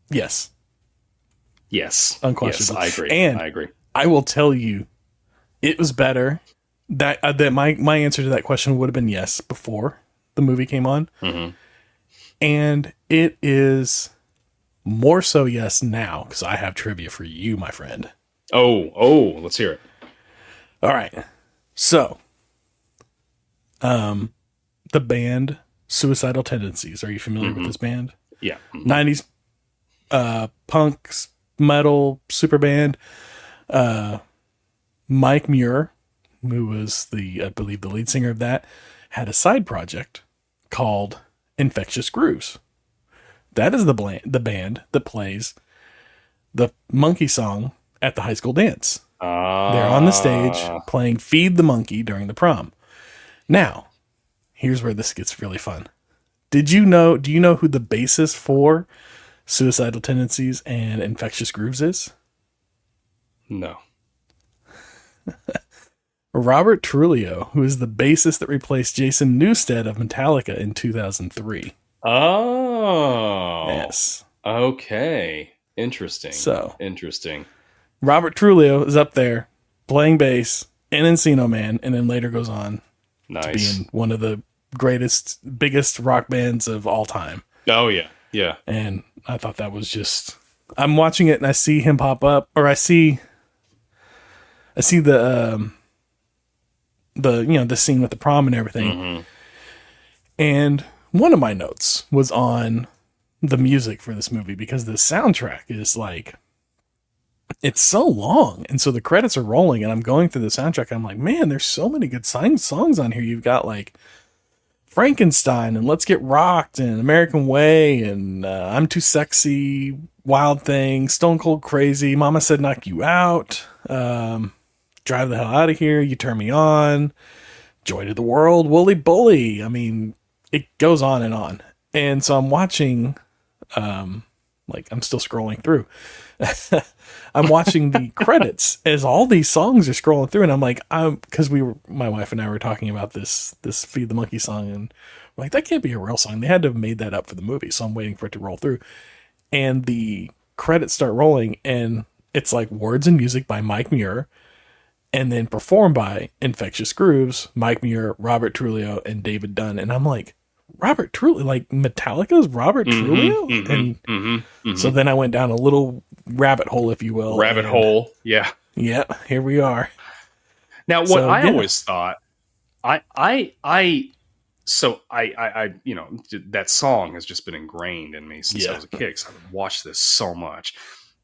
Yes. Yes, Unquestionably. I agree. And I agree. I will tell you, it was better. That my answer to that question would have been yes before the movie came on. And it is more so yes now, because I have trivia for you, my friend. Oh, let's hear it. All right. So, the band Suicidal Tendencies. Are you familiar with this band? Yeah. 90s punks, metal, super band. Mike Muir, who was I believe the lead singer of that, had a side project called Infectious Grooves. That is the band that plays the monkey song at the high school dance. They're on the stage playing Feed the Monkey during the prom. Now, here's where this gets really fun. Do you know who the bassist for Suicidal Tendencies and Infectious Grooves is? No. Robert Trujillo, who is the bassist that replaced Jason Newsted of Metallica in 2003. Oh. Yes. Okay. Interesting. Interesting. Robert Trujillo is up there playing bass in Encino Man, and then later goes on to being one of the greatest, biggest rock bands of all time. Oh, yeah. Yeah. And I thought that was just... I'm watching it and I see him pop up, or I see the the scene with the prom and everything. And one of my notes was on the music for this movie, because the soundtrack is like, it's so long, and so the credits are rolling and I'm going through the soundtrack and I'm like, man, there's so many good songs on here. You've got like Frankenstein and Let's Get Rocked and American Way and I'm Too Sexy, Wild Thing, Stone Cold Crazy, Mama Said Knock You Out, drive the hell out of here. You turn me on. Joy to the world, Wooly Bully. I mean, it goes on and on. And so I'm watching, I'm still scrolling through. I'm watching the credits as all these songs are scrolling through, and I'm like, because my wife and I were talking about this Feed the Monkey song, and I'm like, that can't be a real song. They had to have made that up for the movie, so I'm waiting for it to roll through. And the credits start rolling, and it's like words and music by Mike Muir, and then performed by Infectious Grooves, Mike Muir, Robert Trujillo, and David Dunn. And I'm like, Robert Trujillo, like Metallica's Robert Trujillo? So then I went down a little rabbit hole, if you will. Rabbit hole, yeah. Yeah, here we are. Now, what I always thought, I that song has just been ingrained in me since I was a kid, because I've watched this so much.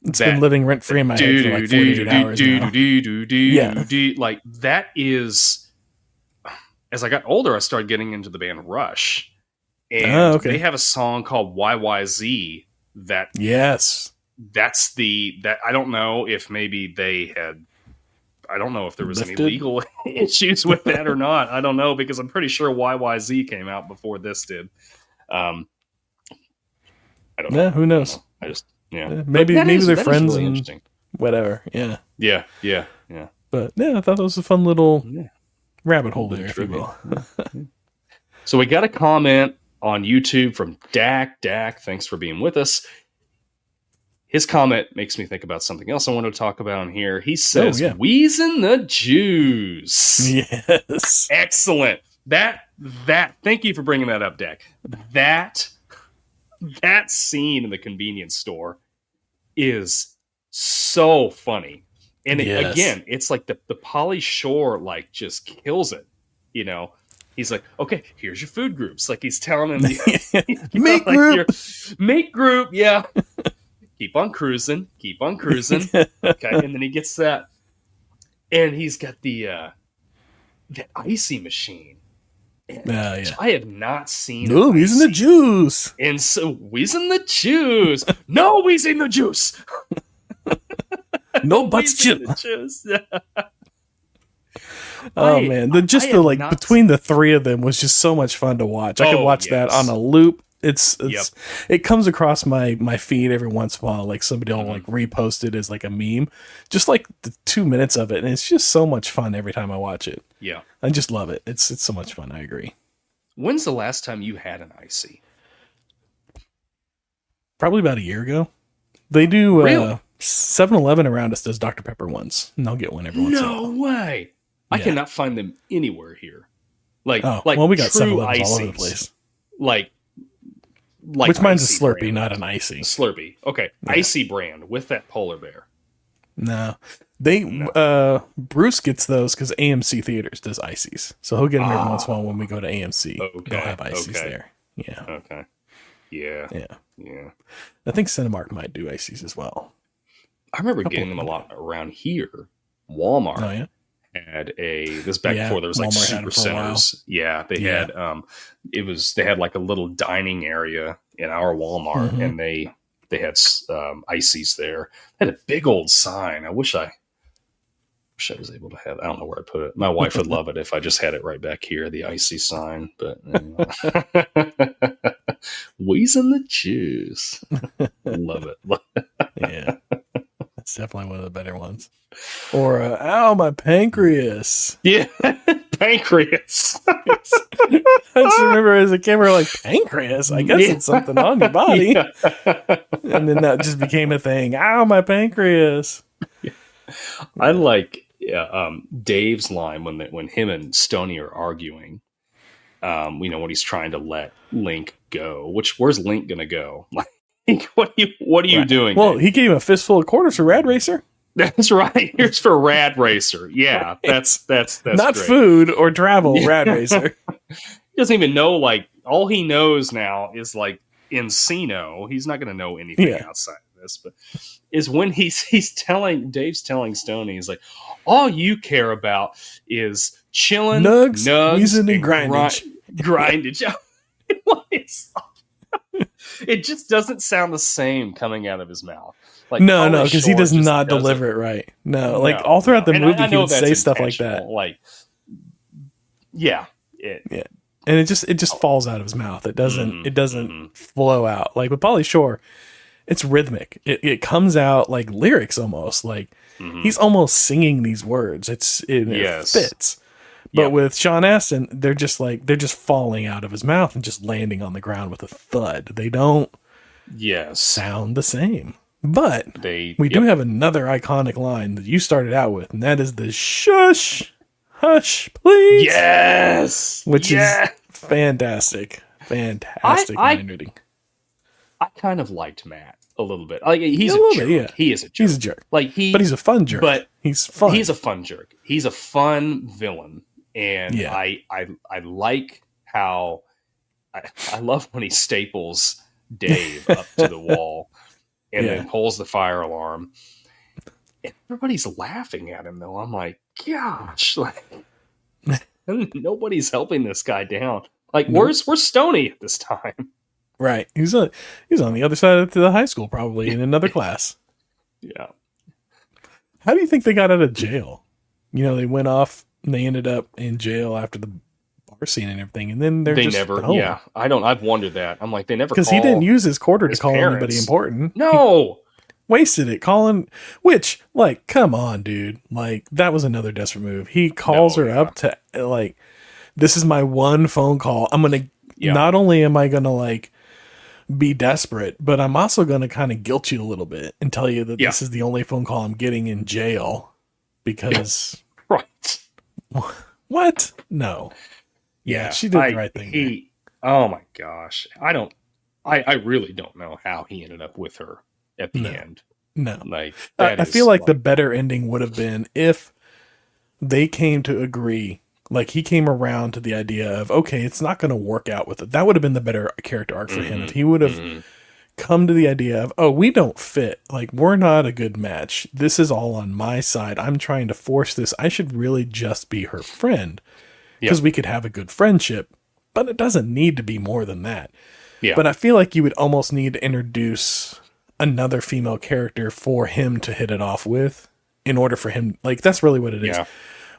It's been living rent free in my head for like 48 hours now. Like, that is, as I got older, I started getting into the band Rush. And they have a song called YYZ that I don't know if maybe they had, I don't know if there was any legal issues with that or not. I don't know, because I'm pretty sure YYZ came out before this did. I don't know. Yeah, who knows? Maybe they're friends really, and whatever. Yeah. But I thought that was a fun little rabbit hole there, if you will. So we got a comment on YouTube from Dak. Dak, thanks for being with us. His comment makes me think about something else I want to talk about in here. He says, "Wheezing the Jews." Yes. Excellent. That. Thank you for bringing that up, Dak. That scene in the convenience store is so funny. And again, it's like the Pauly Shore, like, just kills it. You know, he's like, okay, here's your food groups. Like, he's telling him, make group. Make group. Yeah. Keep on cruising. Okay. And then he gets that. And he's got the icy machine. I have not seen. No, wheezing the juice. And so, wheezing the juice. No, wheezing the juice. No butts chip. Oh man, between the three of them was just so much fun to watch. I could watch that on a loop. It comes across my feed every once in a while. Like, somebody will like repost it as like a meme, just like the 2 minutes of it, and it's just so much fun every time I watch it. Yeah, I just love it. It's so much fun. I agree. When's the last time you had an icy? Probably about a year ago. They do 7-Eleven around us does Dr. Pepper ones, and I'll get one every once in a while. No way! I cannot find them anywhere here. We got 7-Elevens all over the place. Like which mine's a Slurpee, brand. Not an icy. Slurpee. Okay. Yeah. Icy brand with that polar bear. No. Bruce gets those because AMC Theaters does ices. So he'll get them every once in a while when we go to AMC. Okay. They'll have ices there. Yeah. Okay. Yeah. I think Cinemark might do ices as well. I remember getting them a lot around here. Walmart had before there was like Walmart super centers. Yeah, they had they had like a little dining area in our Walmart, and they had ices there. They had a big old sign. I wish I was able to have. I don't know where I put it. My wife would love it if I just had it right back here, the icy sign. But wheezing the juice, love it. Yeah. It's definitely one of the better ones. Or, ow, my pancreas. Yeah, pancreas. I just remember as a kid, we were like, pancreas? I guess it's something on your body. Yeah. And then that just became a thing. Ow, my pancreas. Yeah. I like Dave's line when him and Stoney are arguing. When he's trying to let Link go. Where's Link going to go? Like, what are you doing? Well, he gave him a fistful of quarters for Rad Racer. That's right. Here's for Rad Racer. Yeah, right. that's not great. Food or travel. Rad Racer. He doesn't even know. Like, all he knows now is like Encino. He's not going to know anything outside of this. But is when Dave's telling Stoney, he's like, all you care about is chilling, nugs, wheezing, and grindage. Grindage. It just doesn't sound the same coming out of his mouth. Like, No, Pauly because he Shore does just not doesn't- deliver it right. No, like all throughout the And movie, I he know would that's say stuff like that. intentional, like, yeah, Yeah. And it just falls out of his mouth. It doesn't flow out. Like with Pauly Shore, it's rhythmic. It comes out like lyrics almost. Like he's almost singing these words. It fits. But with Sean Astin, they're just falling out of his mouth and just landing on the ground with a thud. They don't sound the same. But we do have another iconic line that you started out with, and that is the shush, hush, please. Yes. Which is fantastic. Fantastic mind reading. I kind of liked Matt a little bit. Like he's a jerk. Yeah. He is a jerk. He's a jerk. But he's a fun jerk. But he's fun. He's a fun jerk. He's a fun villain. And I like how I love when he staples Dave up to the wall and then pulls the fire alarm. And everybody's laughing at him though. I'm like, gosh, like nobody's helping this guy down. Like, where's Stoney at this time? Right. He's on the other side of the high school, probably in another class. Yeah. How do you think they got out of jail? They went off and they ended up in jail after the bar scene and everything, and then they never. Home. Yeah, I've wondered that. I'm like, they never, because he didn't use his quarter to call anybody important. No, he wasted it calling. Which, like, come on, dude. Like, that was another desperate move. He calls her up to like, this is my one phone call. I'm gonna. Not only am I gonna like be desperate, but I'm also gonna kind of guilt you a little bit and tell you that this is the only phone call I'm getting in jail because. Right. What? No. Yeah, she did the right thing. Oh my gosh. I really don't know how he ended up with her at the end. No. Like, I feel like the better ending would have been if they came to agree, like he came around to the idea of, okay, it's not going to work out with it. That would have been the better character arc for him. If he would have come to the idea of, oh, we don't fit. Like, we're not a good match. This is all on my side. I'm trying to force this. I should really just be her friend because we could have a good friendship, but it doesn't need to be more than that. Yeah. But I feel like you would almost need to introduce another female character for him to hit it off with in order for him. Like, that's really what it is.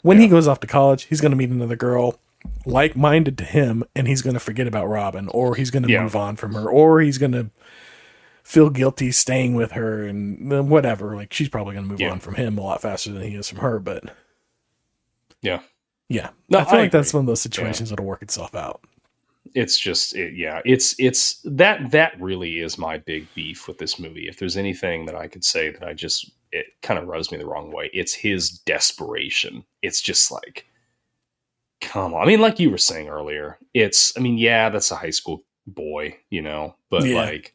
When he goes off to college, he's going to meet another girl like-minded to him, and he's going to forget about Robyn, or he's going to move on from her, or he's going to feel guilty staying with her and whatever. Like, she's probably going to move on from him a lot faster than he is from her, but no, I feel like that's one of those situations that'll work itself out. It's just, it's that really is my big beef with this movie. If there's anything that I could say that it kind of rubs me the wrong way, it's his desperation. It's just like, come on. I mean, like you were saying earlier, that's a high school boy, but like,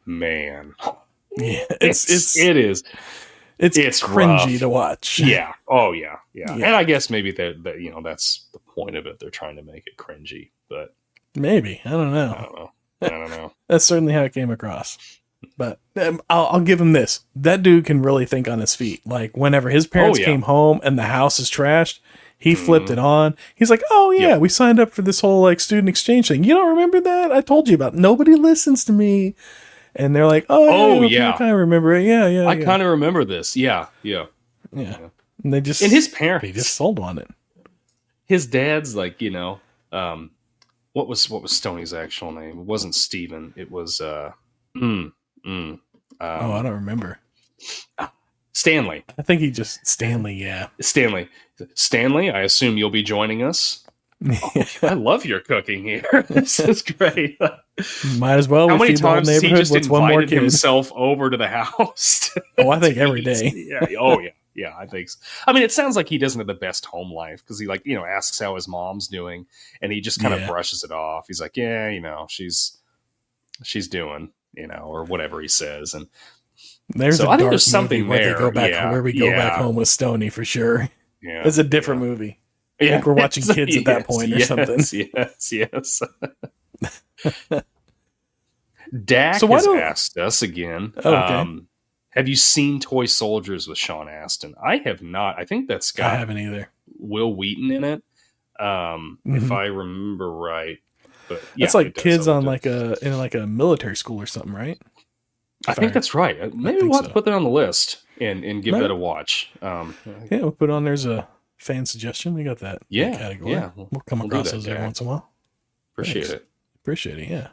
man, it is. It's cringy rough to watch. Yeah. Oh yeah. And I guess maybe that that's the point of it. They're trying to make it cringy, but maybe I don't know. That's certainly how it came across. But I'll give him this. That dude can really think on his feet. Like, whenever his parents came home and the house is trashed, he flipped it on. He's like, "Oh yeah, we signed up for this whole like student exchange thing. You don't remember that? I told you about it. Nobody listens to me." And they're like, I kind of remember it. Yeah. I kind of remember this. Yeah. And they just, and his parents, they just sold on it. His dad's like, what was Stoney's actual name? It wasn't Steven. It was, I don't remember. Stanley. I think he just, Stanley. Yeah. Stanley, I assume you'll be joining us. I love your cooking here. This is great. Might as well. How many times he just invited himself over to the house? I think every day. Yeah. I think so. I mean, it sounds like he doesn't have the best home life because he asks how his mom's doing, and he just kind of brushes it off. He's like, she's doing, or whatever he says. And there's I think there's something where they go back where we go back home with Stoney for sure. Yeah, it's a different movie. I think we're watching kids at that point or something. Yes. Dak has asked us again. Have you seen Toy Soldiers with Sean Astin? I have not. I think that's got I haven't either. Will Wheaton in it, if I remember right. But it's like kids on in a military school or something, right? I think that's right. Maybe we'll have to put that on the list and give that a watch. Yeah, we'll put on. There's a fan suggestion. We got that category. Yeah, we'll come across those every once in a while. Appreciate it. Yeah.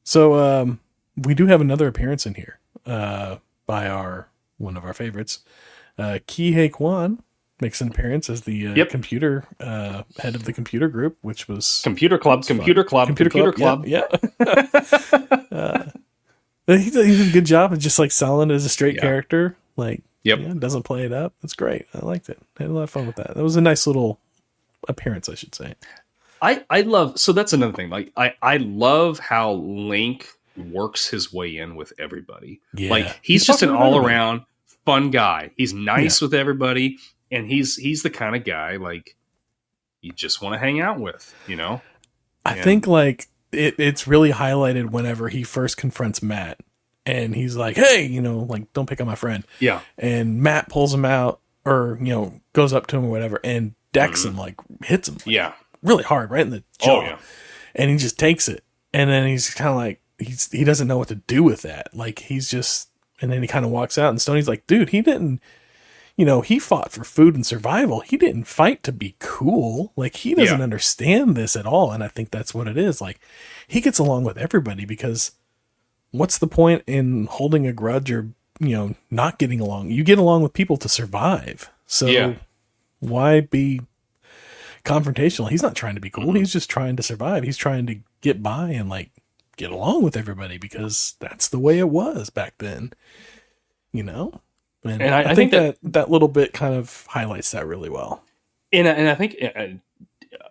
So we do have another appearance in here by one of our favorites. Ke Huy Quan makes an appearance as the computer head of the computer group, which was Computer Club. Yeah. He did a good job of just like selling as a straight character. Like, doesn't play it up. That's great. I liked it. I had a lot of fun with that. That was a nice little appearance, I should say. I love, so that's another thing. Like, I love how Link works his way in with everybody. Yeah. Like, he's just an all around fun guy. He's nice with everybody. And he's the kind of guy like you just want to hang out with, you know? I think like it's really highlighted whenever he first confronts Matt and he's like, hey, you know, like, don't pick on my friend. Yeah. And Matt pulls him out or, you know, goes up to him or whatever and decks him, like hits him. Like, really hard, right in the jaw. Oh, yeah. And he just takes it. And then he's kind of like, he doesn't know what to do with that. Like he's just, and then he kind of walks out and Stoney's like, dude, he didn't, you know, he fought for food and survival. He didn't fight to be cool. Like, he doesn't understand this at all. And I think that's what it is. Like, he gets along with everybody because what's the point in holding a grudge or, you know, not getting along? You get along with people to survive. So why be confrontational? He's not trying to be cool. He's just trying to survive. He's trying to get by and, like, get along with everybody because that's the way it was back then, you know? And I think that little bit kind of highlights that really well. And I think to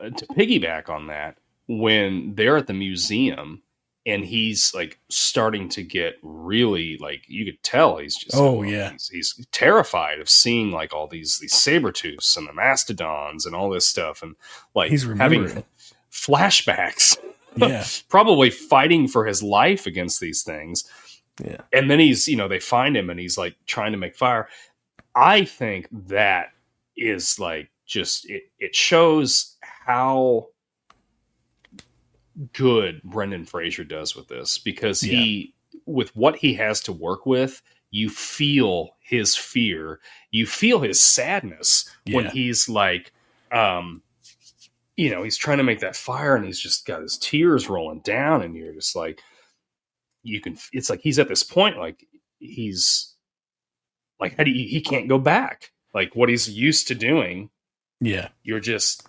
piggyback on that, when they're at the museum and he's like starting to get really like, you could tell he's just, he's terrified of seeing like all these saber-tooths and the mastodons and all this stuff. And like he's having flashbacks, probably fighting for his life against these things. Yeah. And then he's, you know, they find him and he's like trying to make fire. I think that is like just, it shows how good Brendan Fraser does with this because with what he has to work with, you feel his fear, you feel his sadness when he's like, you know, he's trying to make that fire and he's just got his tears rolling down and you're just like, it's like he's at this point, like he's like, he can't go back. Like what he's used to doing. Yeah. You're just,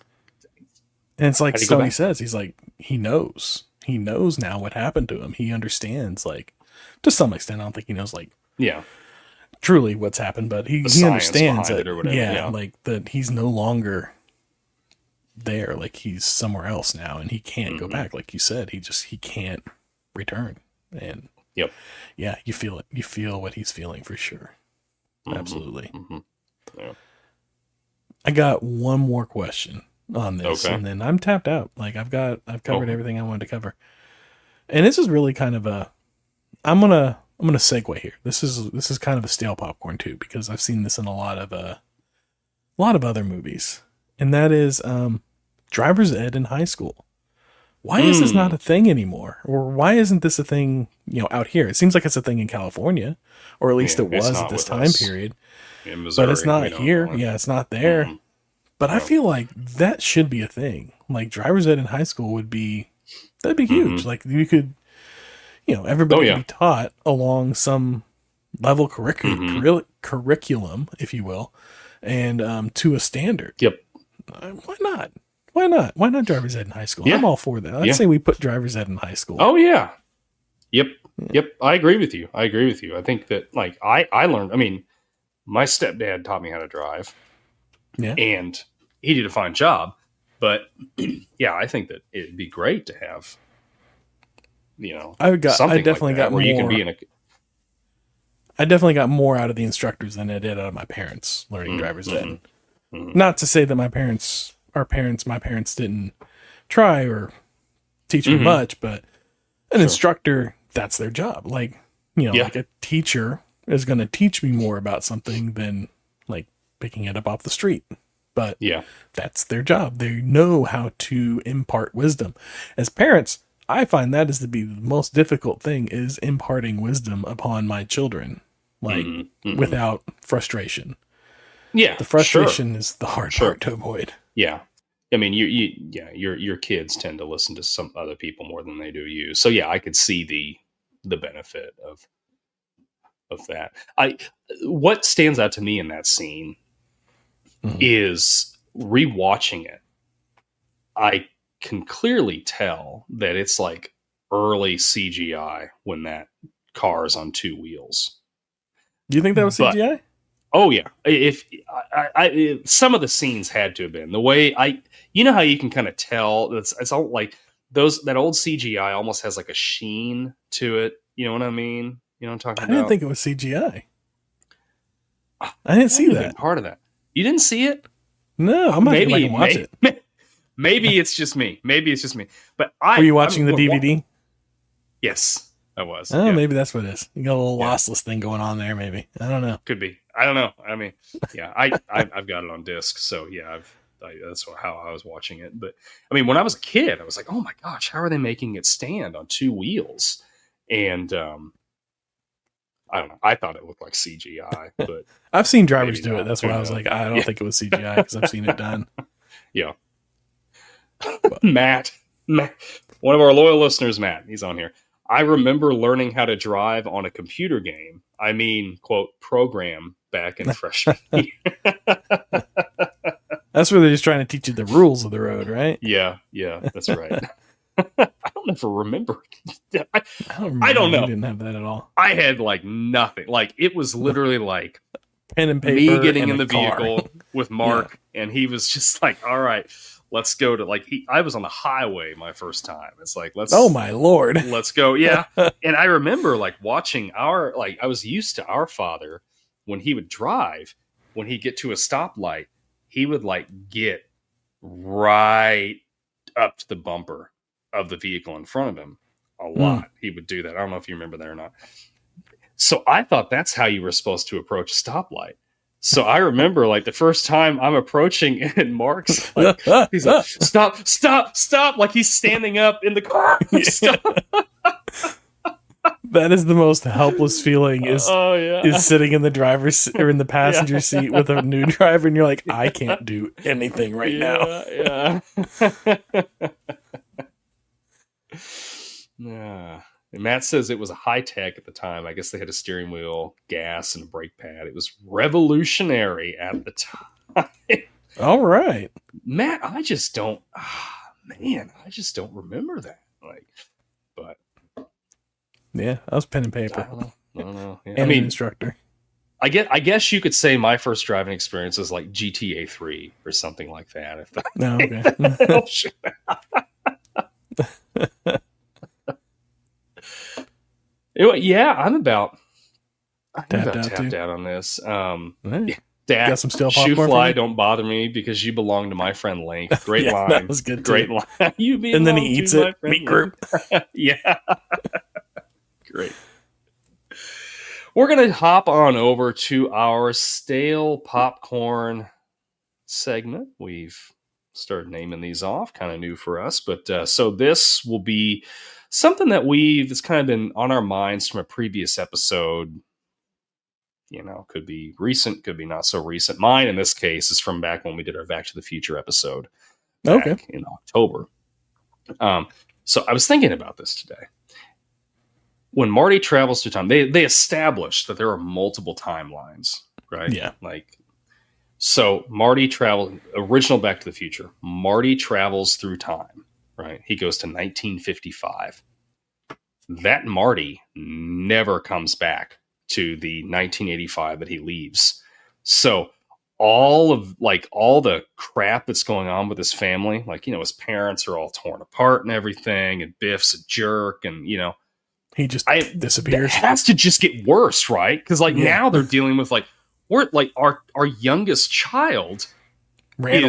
and it's like Stoney says, he's like, he knows now what happened to him. He understands, like, to some extent. I don't think he knows, like, truly what's happened, but he understands it. Like that he's no longer there. Like he's somewhere else now and he can't go back. Like you said, he can't return. And you feel it. You feel what he's feeling for sure. Absolutely. Yeah. I got one more question on this, and then I'm tapped out. Like I've covered everything I wanted to cover. And this is really kind of I'm gonna segue here. This is kind of a stale popcorn too, because I've seen this in a lot of other movies, and that is driver's ed in high school. Why is this not a thing anymore? Or why isn't this a thing, you know, out here? It seems like it's a thing in California, or at least it was at this time period. In Missouri, but it's not here. Yeah, it's not there. But I feel like that should be a thing. Like driver's ed in high school that'd be huge. Like you could, you know, everybody could be taught along some level curriculum, if you will, and to a standard. Yep. Why not? Why not? Why not driver's ed in high school? I'm all for that. I'd say we put driver's ed in high school. Oh yeah. Yep. I agree with you. I think that like I learned, I mean, my stepdad taught me how to drive. Yeah. And he did a fine job. But yeah, I think that it'd be great to have, you know, I definitely got more. You can be in I definitely got more out of the instructors than I did out of my parents learning driver's ed. Not to say that my parents didn't try or teach me much, but an instructor, that's their job. Like, you know, like a teacher is going to teach me more about something than like picking it up off the street. But that's their job. They know how to impart wisdom. As parents, I find that is to be the most difficult thing, is imparting wisdom upon my children, like without frustration. Yeah, the frustration is the hard part to avoid. Yeah, I mean, your kids tend to listen to some other people more than they do you. So yeah, I could see the benefit of that. What stands out to me in that scene is rewatching it. I can clearly tell that it's like early CGI when that car is on two wheels. Do you think that was CGI? Oh yeah. If some of the scenes had to have been the way you know how you can kind of tell it's all like that old CGI almost has like a sheen to it. You know what I mean? You know what I'm talking about? I didn't think it was CGI. I didn't see that. Part of that. You didn't see it? No, I'm not going to watch it. Maybe it's just me. But were you watching the DVD? Yes, I was. Oh, yeah. Maybe that's what it is. You got a little lossless thing going on there. Maybe, I don't know. Could be. I don't know. I mean, yeah, I've got it on disc, so yeah, that's how I was watching it. But I mean, when I was a kid, I was like, oh my gosh, how are they making it stand on two wheels? And I don't know. I thought it looked like CGI, but I've seen drivers do it. That's why I was like, I don't think it was CGI because I've seen it done. Yeah. Matt, one of our loyal listeners, Matt, he's on here. I remember learning how to drive on a computer game. I mean, quote, program back in freshman year. That's where they're just trying to teach you the rules of the road, right? Yeah, that's right. I don't ever remember. I don't know. I didn't have that at all. I had like nothing. Like it was literally like pen and paper. Me getting in the vehicle with Mark, and he was just like, "All right, let's go to like." I was on the highway my first time. It's like, let's. Oh my Lord, let's go. Yeah, and I remember like watching I was used to our father when he would drive. When he'd get to a stoplight, he would like get right up to the bumper of the vehicle in front of him a lot. He would do that. I don't know if you remember that or not. So I thought that's how you were supposed to approach a stoplight. So I remember like the first time I'm approaching and Mark's like, he's like, stop. Like he's standing up in the car. Stop. That is the most helpless feeling is sitting in the driver's or in the passenger seat with a new driver. And you're like, I can't do anything right now. Yeah. Yeah. And Matt says it was a high tech at the time. I guess they had a steering wheel, gas, and a brake pad. It was revolutionary at the time. All right, Matt. I just don't remember that. But yeah, I was pen and paper. I don't know. Yeah. And an instructor. I guess you could say my first driving experience was like GTA 3 or something like that. If that yeah, I'm about tapped out on this. Right. Dad, got some steel shoe fly, don't bother me because you belong to my friend Link. Great line. That was good. Great line. And then he eats it. Meat group. Yeah. Great. We're going to hop on over to our stale popcorn segment. We've started naming these off, kind of new for us. But so this will be something that it's kind of been on our minds from a previous episode. You know, could be recent, could be not so recent. Mine, in this case, is from back when we did our Back to the Future episode back in October. So I was thinking about this today. When Marty travels through time, they established that there are multiple timelines, right? Yeah. So Marty traveled, original Back to the Future. Marty travels through time, right? He goes to 1955. That Marty never comes back to the 1985 that he leaves. So all the crap that's going on with his family, his parents are all torn apart and everything, and Biff's a jerk, and he just disappears. It has to just get worse, right? Because now they're dealing with our youngest child ran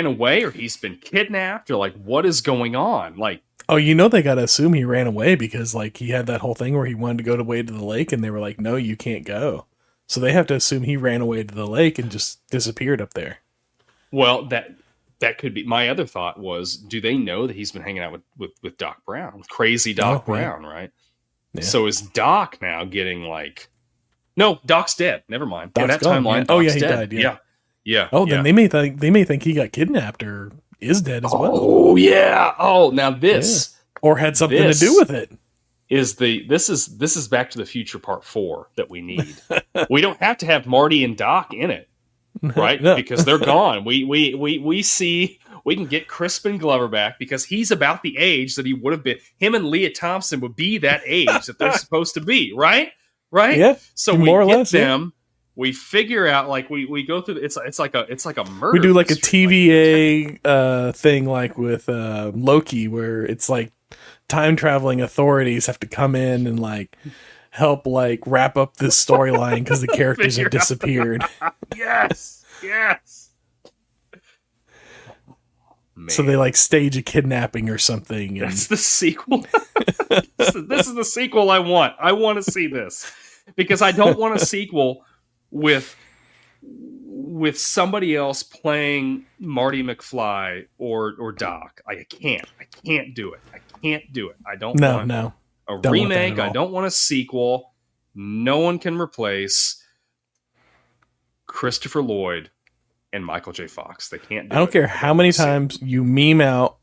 away, or he's been kidnapped, or what is going on? They got to assume he ran away because he had that whole thing where he wanted to go away to the lake, and they were like, "No, you can't go." So they have to assume he ran away to the lake and just disappeared up there. Well, that could be my other thought was, do they know that he's been hanging out with Doc Brown, with crazy Doc Brown, right? Yeah. So is Doc now getting like, no, Doc's dead. Never mind. Doc's in that gone, timeline, yeah. Doc's he dead. died. Yeah. Oh, then they may think he got kidnapped or is dead as well. Oh yeah. Oh, now this or had something to do with it. This is Back to the Future Part 4 that we need. We don't have to have Marty and Doc in it, right? No. Because they're gone. We see we can get Crispin Glover back because he's about the age that he would have been. Him and Leah Thompson would be that age that they're supposed to be, right? Right? Yeah. So we get them. Yeah. We figure out like we go through. It's like a murder. We do like a TVA thing like with Loki, where it's like time traveling authorities have to come in and like help like wrap up this storyline because the characters have disappeared. Yes. Man. So they like stage a kidnapping or something. That's the sequel. This is the sequel I want. I want to see this because I don't want a sequel with somebody else playing Marty McFly or Doc. I can't do it. I don't want a remake. I don't want a sequel. No one can replace Christopher Lloyd and Michael J. Fox. They can't do it. I don't care how many times you meme out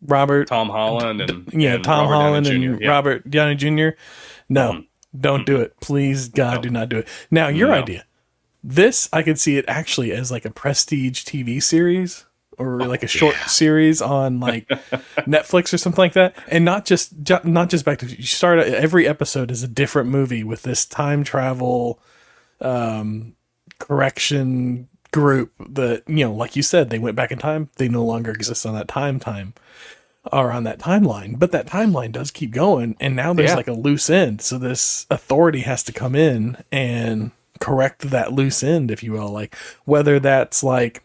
Robert Tom Holland and Tom Robert Holland Downey and Jr. Robert Downey Jr. No. Don't do it. Please, God, do not do it. Now, your idea. This, I could see it actually as like a prestige TV series or like a short series on like Netflix or something like that. And not just Back to you start every episode is a different movie with this time travel correction group that, like you said, they went back in time. They no longer exist on that time. Or on that timeline, but that timeline does keep going, and now there's like a loose end, so this authority has to come in and correct that loose end, if you will, like whether that's like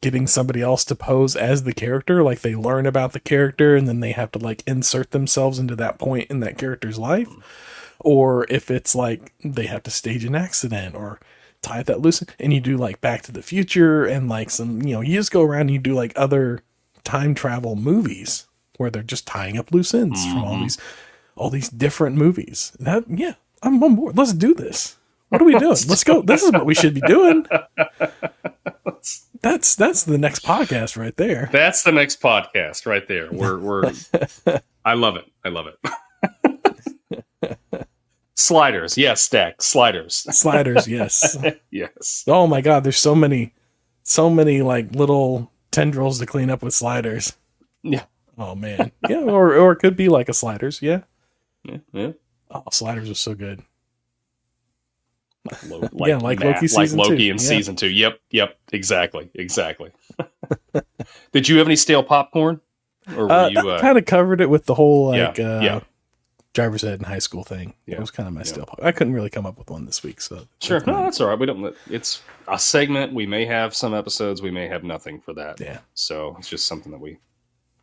getting somebody else to pose as the character, like they learn about the character and then they have to like insert themselves into that point in that character's life, or if it's like they have to stage an accident or tie that loose end, and you do like Back to the Future and like some, you just go around and you do like other time travel movies where they're just tying up loose ends from all these different movies. I'm on board. Let's do this. What are we doing? Let's go. This is what we should be doing. That's the next podcast right there. That's the next podcast right there. We're I love it. Sliders, yes, Stack. Sliders, yes. Yes. Oh my God, there's so many like little tendrils to clean up with sliders. Yeah. Oh man. Yeah, or it could be like a Sliders, yeah. Yeah. Oh, Sliders was so good. Like Loki season like Loki 2. in season 2. Yep. Exactly. Did you have any stale popcorn? Or were you I kind of covered it with the whole driver's ed in high school thing. It was kind of my stale popcorn. I couldn't really come up with one this week, so sure. No, that's all right. We don't. It's a segment. We may have some episodes. We may have nothing for that. Yeah. So it's just something that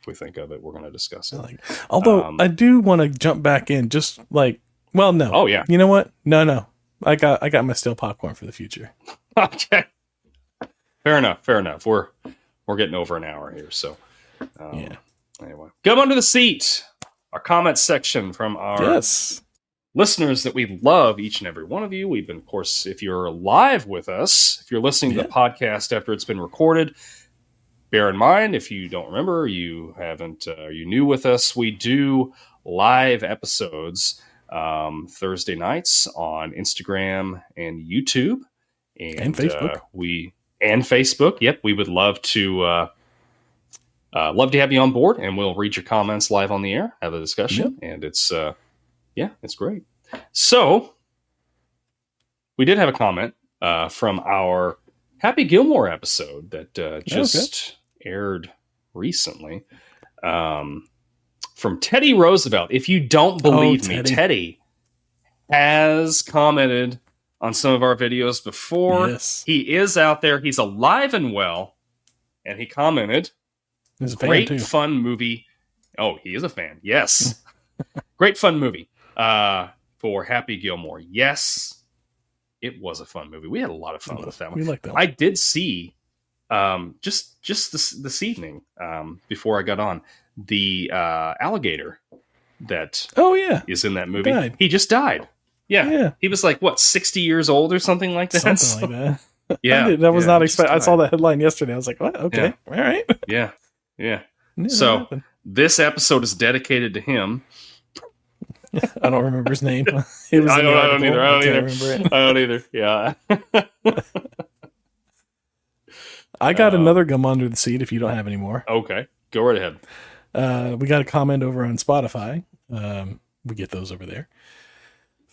if we think of it, we're going to discuss it. Although I do want to jump back in, just like, well, no. Oh yeah. You know what? No. I got my stale popcorn for the future. Okay. Fair enough. We're getting over an hour here, so Anyway, come under the seat. Our comment section from our listeners that we love, each and every one of you. We've been, of course, if you're live with us, if you're listening to the podcast after it's been recorded, bear in mind, if you don't remember, you haven't, you new with us, we do live episodes Thursday nights on Instagram and YouTube and Facebook. And Facebook. Yep, we would love to have you on board, and we'll read your comments live on the air, have a discussion, and it's great. So we did have a comment from our Happy Gilmore episode that just aired recently, from Teddy Roosevelt. If you don't believe me, Teddy has commented on some of our videos before. Yes. He is out there. He's alive and well, and he commented, great fun movie. Oh, he is a fan. Yes. Great fun movie for Happy Gilmore. Yes, it was a fun movie. We had a lot of fun with that one. We liked that one. I did see Just this evening, before I got on, the alligator that is in that movie, he just died. Yeah. He was like, what, 60 years old or something like that? Something like that. Yeah. I was not expecting. I saw that headline yesterday. I was like, what? Okay. Yeah. All right. Yeah. So this episode is dedicated to him. I don't remember his name. I don't either. Yeah. I got another gum under the seat if you don't have any more. Okay. Go right ahead. We got a comment over on Spotify. We get those over there.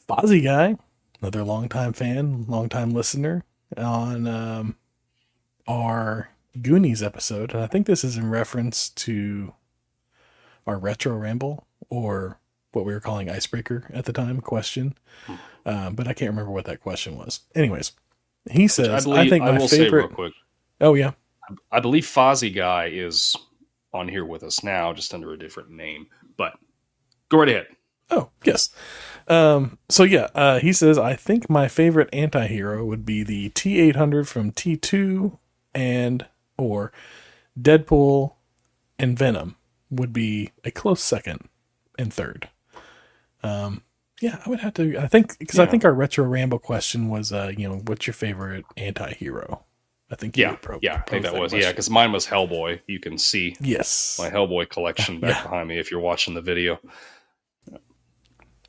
Fozzie Guy, another longtime fan, longtime listener on our Goonies episode. And I think this is in reference to our retro ramble, or what we were calling icebreaker at the time question. But I can't remember what that question was. Anyways, he says, I think my favorite... say real quick. Oh, yeah. I believe Fozzie Guy is on here with us now, just under a different name. But go right ahead. Oh, yes. He says, I think my favorite anti-hero would be the T-800 from T2 or Deadpool and Venom would be a close second and third. I would have to, I think our retro ramble question was, what's your favorite anti-hero? I think I think that was, because mine was Hellboy. You can see my Hellboy collection back behind me if you're watching the video.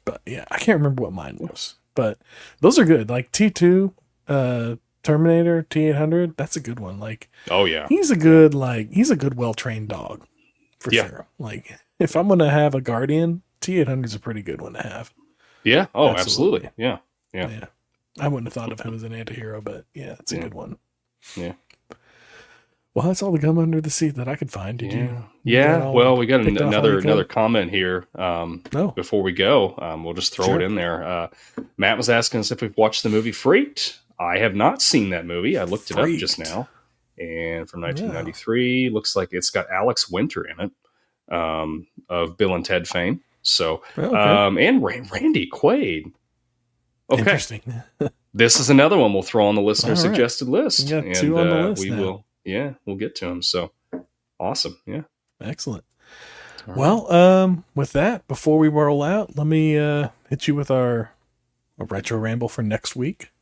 But I can't remember what mine was. But those are good. Like T2, Terminator, T-800, that's a good one. Like, oh yeah, he's a good well-trained dog for sure. Like, if I'm gonna have a Guardian, T-800 is a pretty good one to have. Yeah. Oh, absolutely. Yeah. I wouldn't have thought of him as an anti-hero, but it's a good one. Yeah. Well, that's all the gum under the seat that I could find. Did you? Yeah. Well, we got another comment here. Before we go, we'll just throw it in there. Matt was asking us if we've watched the movie Freaked. I have not seen that movie. I looked it up just now, and from 1993, looks like it's got Alex Winter in it, of Bill and Ted fame. So, and Randy Quaid. Okay. Interesting. This is another one we'll throw on the listener suggested list. We got two on the list will. Yeah, we'll get to them. So awesome. Yeah. Excellent. All right. With that, before we roll out, let me hit you with a retro ramble for next week.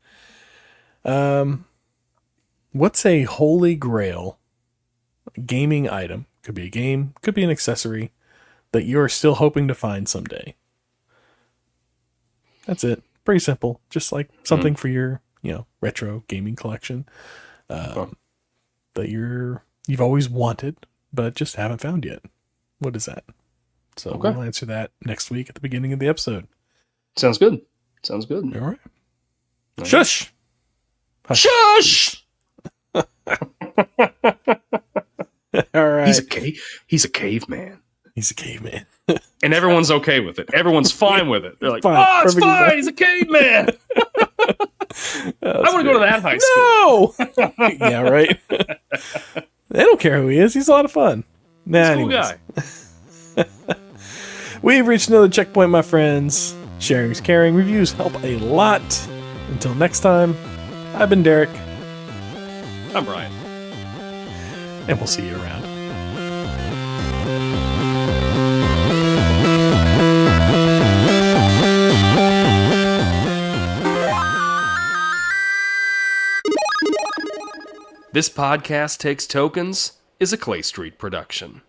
What's a holy grail gaming item? Could be a game, could be an accessory that you're still hoping to find someday. That's it. Pretty simple. Just like something for your, retro gaming collection. That you've always wanted, but just haven't found yet. What is that? So we'll answer that next week at the beginning of the episode. Sounds good. All right. Shush! Shush! All right. He's a caveman. He's a caveman. And everyone's okay with it. Everyone's fine with it. They're like, it's Perfectly fine. He's a caveman. I want to go to that high school. No! Yeah, right. They don't care who he is. He's a lot of fun. He's a cool guy. We've reached another checkpoint, my friends. Sharing is caring. Reviews help a lot. Until next time, I've been Derek. I'm Brian. And we'll see you around. This Podcast Takes Tokens is a Clay Street production.